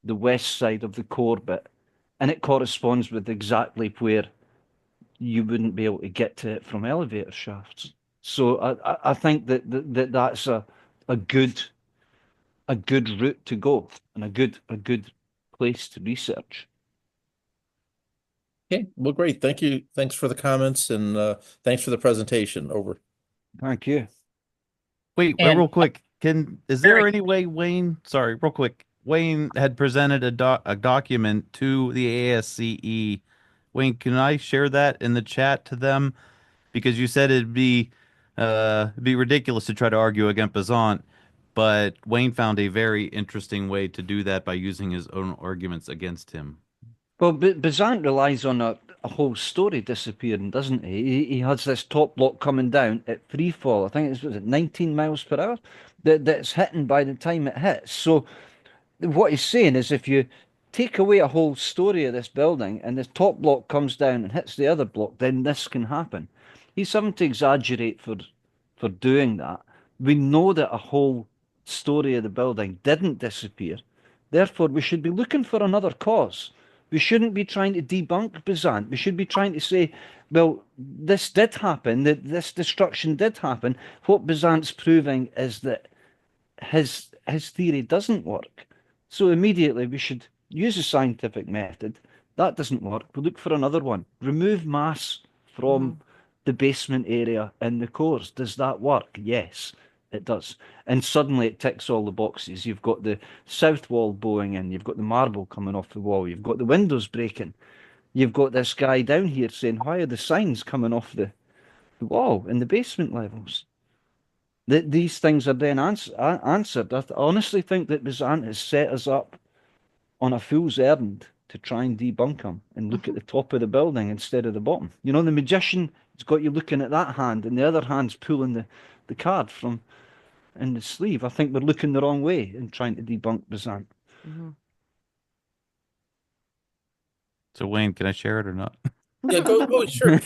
the west side of the core bit, and it corresponds with exactly where you wouldn't be able to get to it from elevator shafts. So I think that's a good a good route to go and a good place to research. Okay, well, great. Thank you. Thanks for the comments and thanks for the presentation. Over. Thank you. Wait, And real quick. Is there Gerry, any way Wayne, sorry, real quick. Wayne had presented a document to the ASCE. Wayne, can I share that in the chat to them? Because you said it'd be ridiculous to try to argue against Bazant, but Wayne found a very interesting way to do that by using his own arguments against him. Well, Bazant relies on a whole story disappearing, doesn't he? He has this top block coming down at free fall. I think it's, was it 19 miles per hour that's hitting by the time it hits. So what he's saying is if you take away a whole story of this building and this top block comes down and hits the other block, then this can happen. He's having to exaggerate for doing that. We know that a whole story of the building didn't disappear. Therefore, we should be looking for another cause. We shouldn't be trying to debunk Bazant. We should be trying to say, well, this did happen, that this destruction did happen. What Bazant's proving is that his theory doesn't work. So immediately we should use a scientific method. That doesn't work. We look for another one. Remove mass from the basement area in the cores. Does that work? Yes, it does. And suddenly it ticks all the boxes. You've got the south wall bowing in. You've got the marble coming off the wall. You've got the windows breaking. You've got this guy down here saying, why are the signs coming off the wall in the basement levels? These things are then answered. I honestly think that Bazant has set us up on a fool's errand to try and debunk him and look at the top of the building instead of the bottom. You know, the magician has got you looking at that hand, and the other hand's pulling the card from in the sleeve. I think we're looking the wrong way in trying to debunk Bazant. So Wayne, can I share it or not? Yeah, go, sure.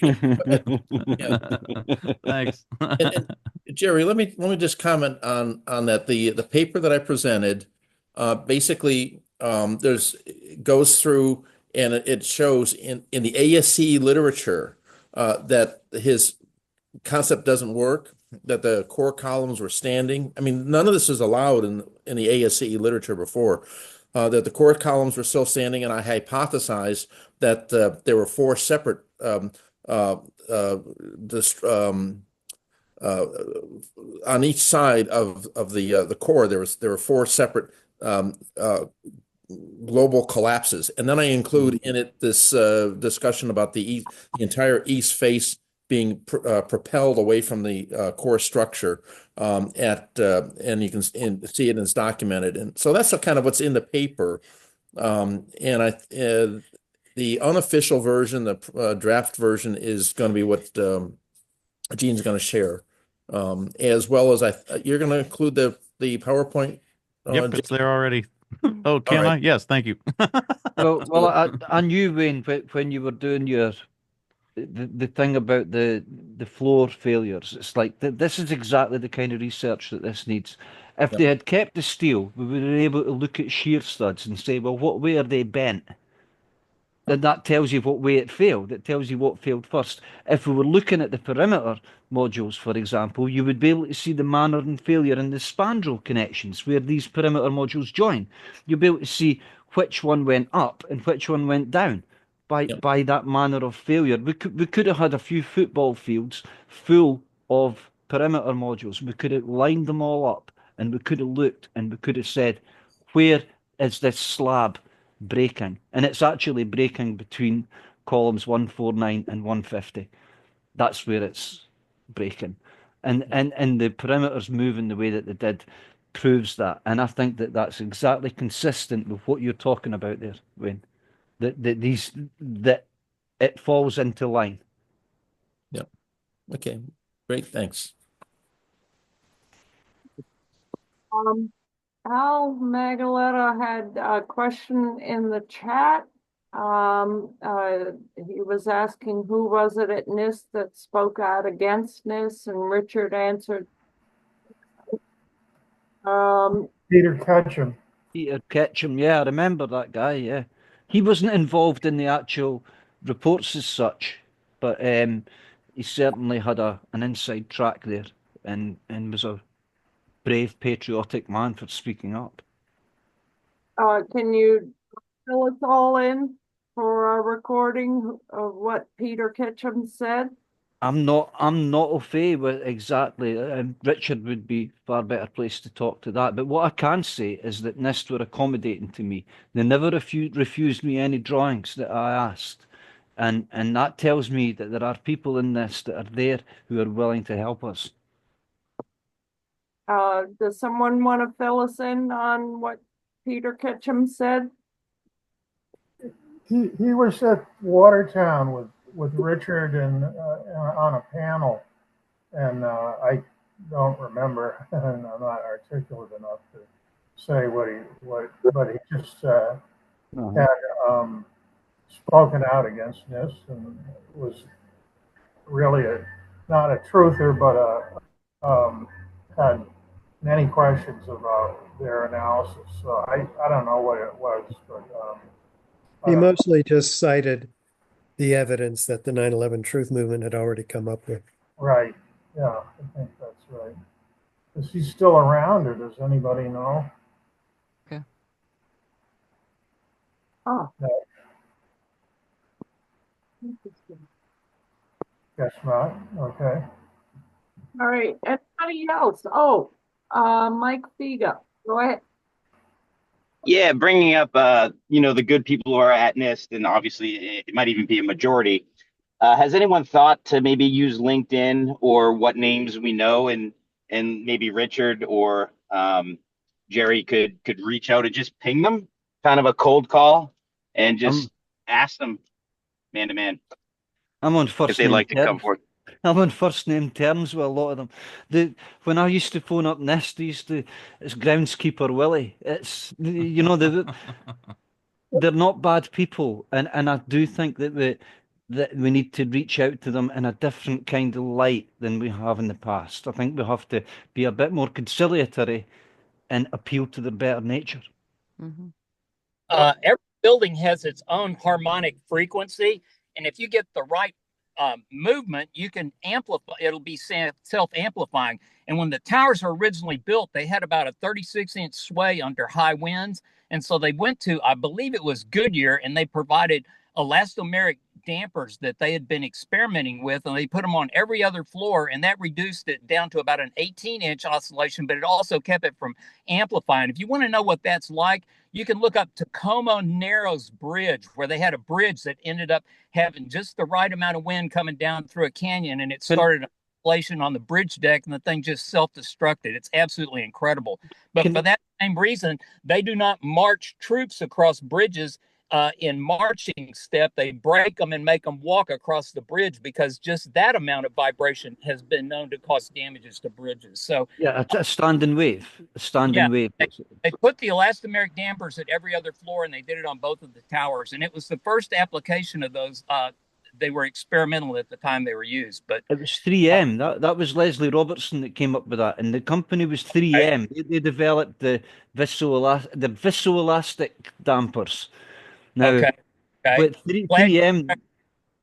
Yeah. Thanks. And Gerry, let me just comment on that. The paper that I presented, basically, goes through and it shows in the ASCE literature that his concept doesn't work, that the core columns were standing. I mean, none of this is allowed in the ASCE literature before. That the core columns were still standing, and I hypothesized that there were four separate on each side of the core. There were four separate global collapses, and then I include in it this discussion about the entire east face being propelled away from the core structure and you can see it as documented, and so that's kind of what's in the paper. The unofficial version, the draft version, is going to be what Gene's going to share, as well as you're going to include the PowerPoint. Yep, it's there already. Oh, can I? Yes, thank you. Well, I knew when you were doing the thing about the floor failures. It's like this is exactly the kind of research that this needs. If they had kept the steel, we would have been able to look at shear studs and say, well, what way are they bent? Then that tells you what way it failed. It tells you what failed first. If we were looking at the perimeter modules, for example, you would be able to see the manner and failure in the spandrel connections where these perimeter modules join. You'll be able to see which one went up and which one went down Yep. by that manner of failure. We could have had a few football fields full of perimeter modules. We could have lined them all up and we could have looked and we could have said, where is this slab breaking? And it's actually breaking between columns 149 and 150. That's where it's breaking. And the perimeters moving the way that they did proves that. And I think that that's exactly consistent with what you're talking about there, Wayne. That it falls into line. Yep. Okay. Great. Thanks. Al Magaleta had a question in the chat. He was asking who was it at NIST that spoke out against NIST, and Richard answered. Peter Ketchum. Peter Ketchum, yeah, I remember that guy, yeah. He wasn't involved in the actual reports as such, but he certainly had an inside track there and was a brave, patriotic man for speaking up. Can you fill us all in for a recording of what Peter Ketchum said? I'm not au fait with exactly. Richard would be far better placed to talk to that. But what I can say is that NIST were accommodating to me. They never refused me any drawings that I asked, and that tells me that there are people in NIST that are there who are willing to help us. Does someone want to fill us in on what Peter Ketchum said? He was at Watertown with Richard and on a panel, and I don't remember, and I'm not articulate enough to say but he just had spoken out against this and was really not a truther, but had many questions about their analysis. So I don't know what it was, but he mostly just cited the evidence that the 9/11 truth movement had already come up with. right. Yeah, I think that's right. Is he still around, or does anybody know? Okay. Oh. No. Guess not. Okay. All right. Anybody else? Oh, Mike Figa. Go ahead. Yeah, bringing up the good people who are at NIST, and obviously it might even be a majority. Has anyone thought to maybe use LinkedIn or what names we know, and maybe Richard or Gerry could reach out and just ping them, kind of a cold call, and just ask them man to man I'm on if first they'd name like to come terms. forth. I'm on first name terms with a lot of them. When I used to phone up NIST, it's groundskeeper Willie. It's they're not bad people, and I do think that we need to reach out to them in a different kind of light than we have in the past. I think we have to be a bit more conciliatory and appeal to their better nature. Mm-hmm. Every building has its own harmonic frequency, and if you get the right movement, you can amplify. It'll be self-amplifying. And when the towers were originally built, they had about a 36-inch sway under high winds, and so they went to, I believe it was Goodyear, and they provided elastomeric dampers that they had been experimenting with, and they put them on every other floor, and that reduced it down to about an 18-inch oscillation, but it also kept it from amplifying. If you want to know what that's like, you can look up Tacoma Narrows Bridge, where they had a bridge that ended up having just the right amount of wind coming down through a canyon, and it started an oscillation on the bridge deck, and the thing just self-destructed. It's absolutely incredible. But for that same reason, they do not march troops across bridges in marching step. They break them and make them walk across the bridge, because just that amount of vibration has been known to cause damages to bridges. So yeah, a standing wave, wave. They put the elastomeric dampers at every other floor, and they did it on both of the towers. And it was the first application of those. They were experimental at the time they were used, but it was 3M. That was Leslie Robertson that came up with that, and the company was 3M. They developed the viscoelastic dampers. Now, okay. but 3M,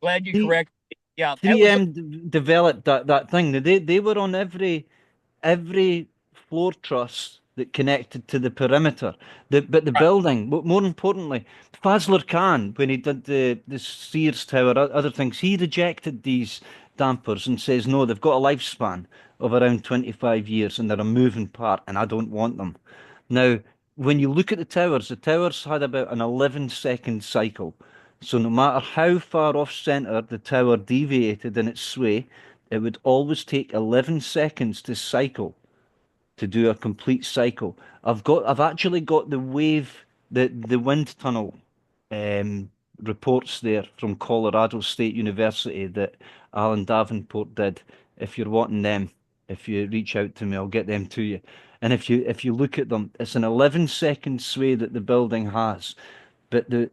Glad you corrected. Yeah, 3M developed that thing. They were on every floor truss that connected to the perimeter. But the Right. building, more importantly, Fazler Khan, when he did the Sears Tower, other things, he rejected these dampers and says, no, they've got a lifespan of around 25 years and they're a moving part and I don't want them. Now, when you look at the towers had about an 11-second cycle. So no matter how far off center the tower deviated in its sway, it would always take 11 seconds to cycle, to do a complete cycle. I've actually got the wind tunnel um, reports there from Colorado State University that Alan Davenport did. If you're wanting them, if you reach out to me, I'll get them to you. And if you look at them, it's an 11-second sway that the building has, but the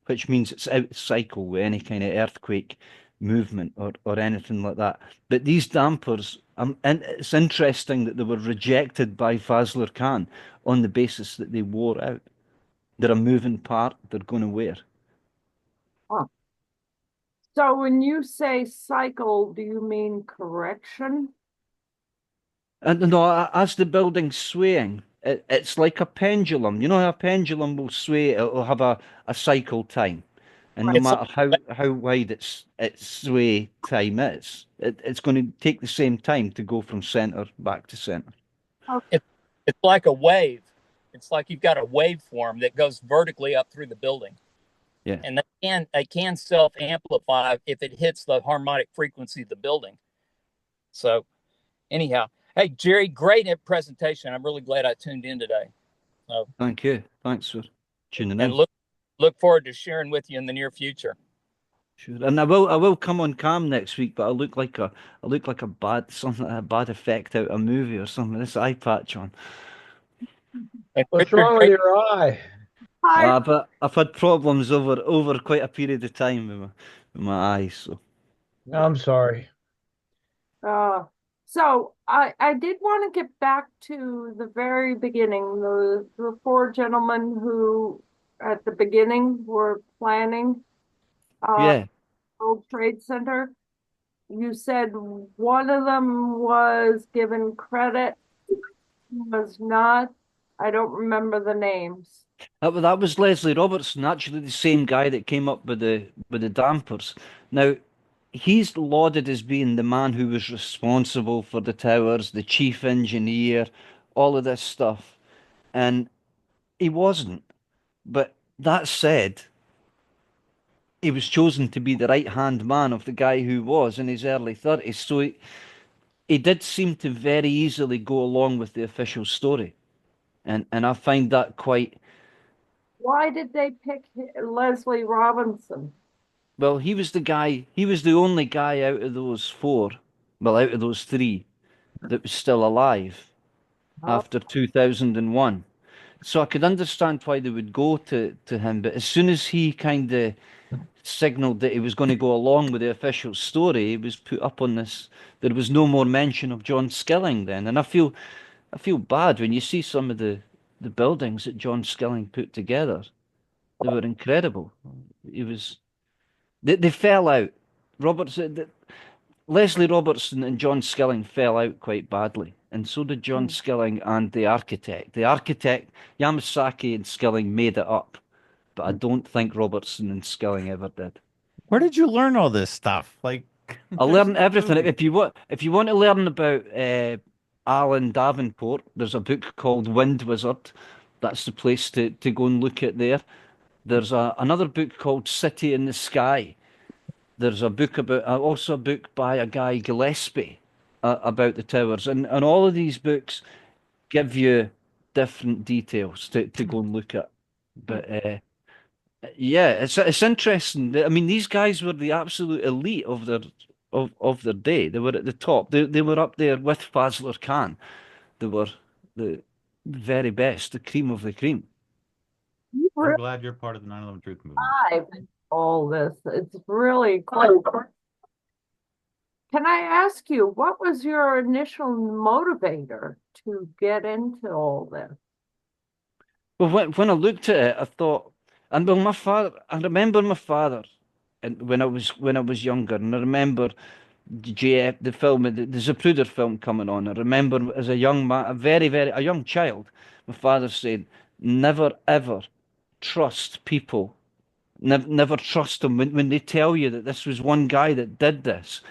which means it's out of cycle with any kind of earthquake movement or anything like that. But these dampers, and it's interesting that they were rejected by Fazler Khan on the basis that they wore out. They're a moving part, they're going to wear. Huh. So when you say cycle, do you mean correction? And no, as the building's swaying, it's like a pendulum. You know how a pendulum will sway, it'll have a cycle time. And no It's matter how wide its sway time is, it's going to take the same time to go from center back to center. Okay. it's like a wave. It's like you've got a waveform that goes vertically up through the building. Yeah. And they can self amplify if it hits the harmonic frequency of the building. So anyhow, hey Gerry, great presentation. I'm really glad I tuned in today. So, Thank you. Thanks for tuning and in. look forward to sharing with you in the near future. Sure. And I will come on cam next week, but I look like a bad effect out of a movie or something. This eye patch on. And What's Richard, wrong with your eye? Hi. But I've had problems over quite a period of time with my eyes. So I'm sorry. So I did want to get back to the very beginning, the four gentlemen who at the beginning were planning yeah, World Trade Center. You said one of them was given credit, was not. I don't remember the names. that was Leslie Robertson, actually the same guy that came up with the dampers. Now he's lauded as being the man who was responsible for the towers, the chief engineer, all of this stuff, and he wasn't. But that said, he was chosen to be the right hand man of the guy who was in his early 30s. So he did seem to very easily go along with the official story. And I find that quite Why did they pick Leslie Robinson? well, he was the only guy out of those four, well, out of those three, that was still alive Oh, after 2001. So I could understand why they would go to him, but as soon as he kind of signaled that he was going to go along with the official story, he was put up on this. There was no more mention of John Skilling then, and I feel bad when you see some of the buildings that John Skilling put together. They were incredible. He was they fell out. Leslie Robertson and John Skilling fell out quite badly, and so did John Skilling and the architect. The architect Yamasaki and Skilling made it up, but I don't think Robertson and Skilling ever did. Where did you learn all this stuff? Like, I there's learned no everything. movie. If you want to learn about Alan Davenport, there's a book called Wind Wizard. That's the place to go and look at there. There's another book called City in the Sky. There's a book about also a book by a guy Gillespie about the towers, and all of these books give you different details to go and look at. But yeah, it's interesting. I mean, these guys were the absolute elite of their day. They were at the top. They were up there with Fazler Khan. They were the very best, the cream of the cream. you I'm really glad you're part of the 9/11 Truth Movement. dive into all this. It's really quite. Can I ask you, what was your initial motivator to get into all this? Well, when I looked at it, I thought, and I remember my father, and when I was younger, and I remember JF, the film, the Zapruder film coming on. I remember as a young man, a young child, my father said, never ever trust people. Never trust them when they tell you that this was one guy that did this.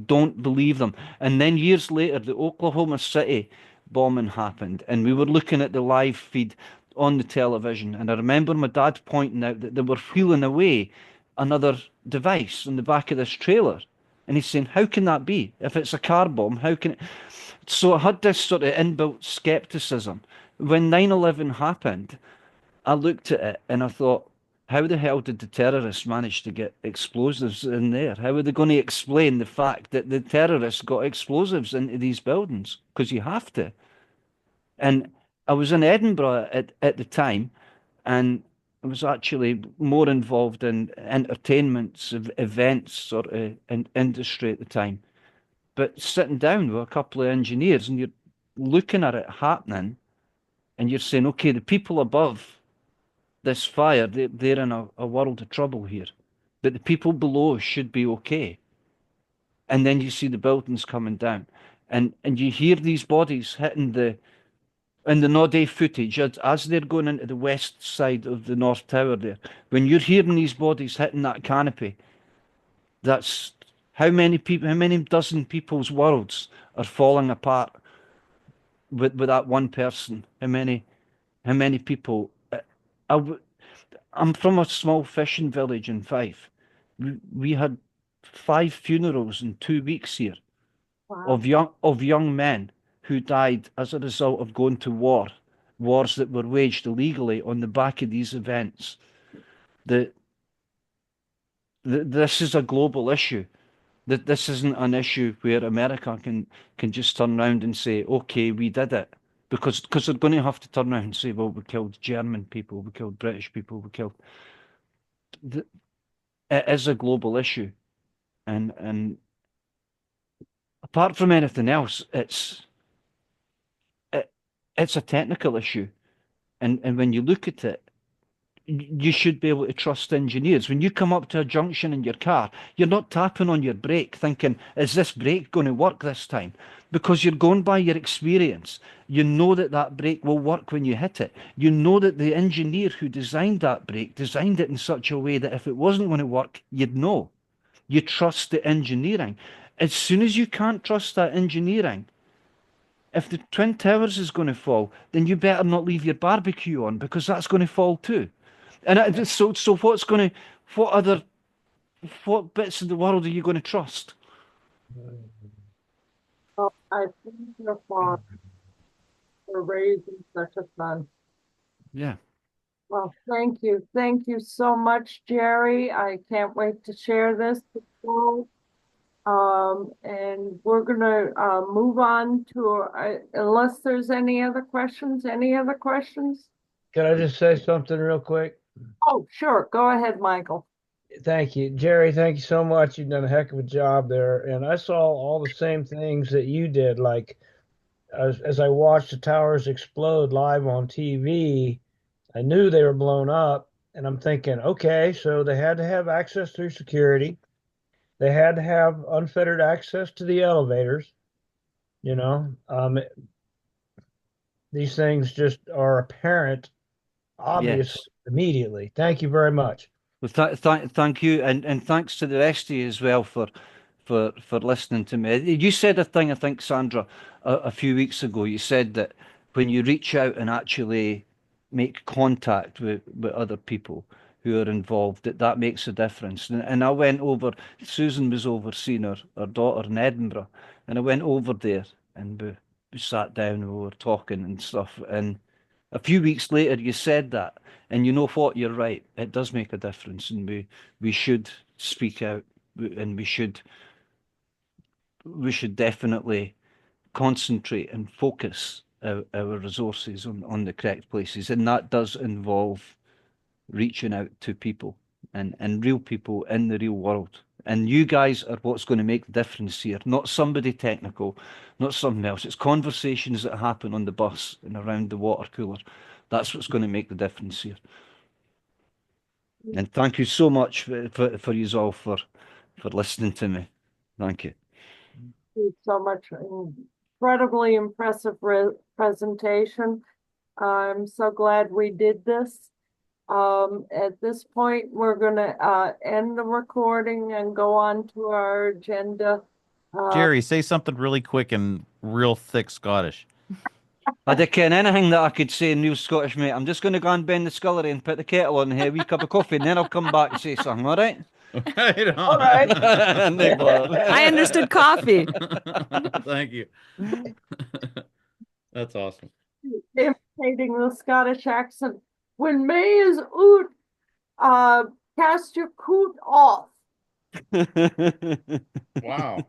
Don't believe them. And then years later, the Oklahoma City bombing happened, and we were looking at the live feed on the television. And I remember my dad pointing out that they were wheeling away another device on the back of this trailer. And he's saying, how can that be? If it's a car bomb, how can it? So I had this sort of inbuilt skepticism. When 9/11 happened, I looked at it and I thought, how the hell did the terrorists manage to get explosives in there? How are they going to explain the fact that the terrorists got explosives into these buildings? Because you have to. And I was in Edinburgh at the time, and I was actually more involved in entertainments, events sort of industry at the time. But sitting down with a couple of engineers and you're looking at it happening and you're saying, okay, the people above this fire, they're in a world of trouble here. But the people below should be okay. And then you see the buildings coming down. And you hear these bodies hitting in the Nodday footage as they're going into the west side of the North Tower there. When you're hearing these bodies hitting that canopy, that's how many people, how many dozen people's worlds are falling apart with that one person? How many people? I, I'm from a small fishing village in Fife. We had 5 funerals in 2 weeks here Wow. of young men who died as a result of going to war, wars that were waged illegally on the back of these events. The, this is a global issue. That this isn't an issue where America can just turn around and say, okay, we did it. Because they're going to have to turn around and say, well, we killed German people, we killed British people, we killed. It is a global issue, and apart from anything else, it, it's a technical issue, and when you look at it, you should be able to trust engineers. When you come up to a junction in your car, you're not tapping on your brake thinking, is this brake going to work this time? Because you're going by your experience. You know that that brake will work when you hit it. You know that the engineer who designed that brake designed it in such a way that if it wasn't going to work, you'd know. You trust the engineering. As soon as you can't trust that engineering, if the Twin Towers is going to fall, then you better not leave your barbecue on because that's going to fall too. And so what's going to, what other, what bits of the world are you going to trust? Well, I thank your father for raising such a son. Yeah. Well, thank you. Thank you so much, Gerry. I can't wait to share this with you all. And we're gonna move on to unless there's any other questions. Any other questions? Can I just say something real quick? Oh, sure. Go ahead, Michael. Thank you, Gerry. Thank you so much. You've done a heck of a job there. And I saw all the same things that you did. Like as I watched the towers explode live on TV, I knew they were blown up. And I'm thinking, okay, so they had to have access through security. They had to have unfettered access to the elevators. You know, these things just are apparent, obvious Yes. immediately. Thank you very much. Well, thank you, and thanks to the rest of you as well for listening to me. You said a thing, I think, Sandra, a few weeks ago. You said that when you reach out and actually make contact with other people who are involved, that makes a difference. And I went over. Susan was overseeing her daughter in Edinburgh, and I went over there and we sat down and we were talking and stuff. And a few weeks later, you said that, and you know what? You're right. It does make a difference, and we should speak out, and we should definitely concentrate and focus our resources on the correct places, and that does involve reaching out to people and real people in the real world. And you guys are what's going to make the difference here, not somebody technical, not something else. It's conversations that happen on the bus and around the water cooler. That's what's going to make the difference here. And thank you so much for you all for listening to me. Thank you. you so much. Incredibly impressive presentation. I'm so glad we did this. At this point, we're going to end the recording and go on to our agenda. Gerry, say something really quick and real thick Scottish. I don't ken anything that I could say in real Scottish, mate. I'm just going to go and bend the scullery and put the kettle on and have a wee cup of coffee, and then I'll come back and say something, all right? Right on. All right. No bother. I understood coffee. Thank you. That's awesome. Imitating the Scottish accent. When May is out, cast your coat off. Wow.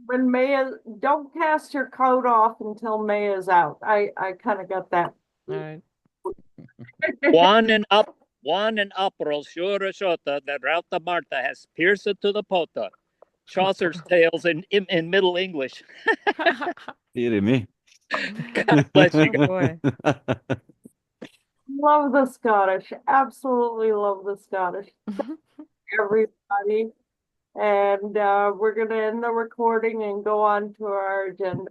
When May is, don't cast your coat off until May is out. I kind of got that. All right. One and April, sure shota, the Rauta Martha has pierced to the pota. Chaucer's tales in Middle English. Dearie me. God bless you Oh guys. boy. Love the Scottish. Absolutely love the Scottish. Everybody. And we're going to end the recording and go on to our agenda.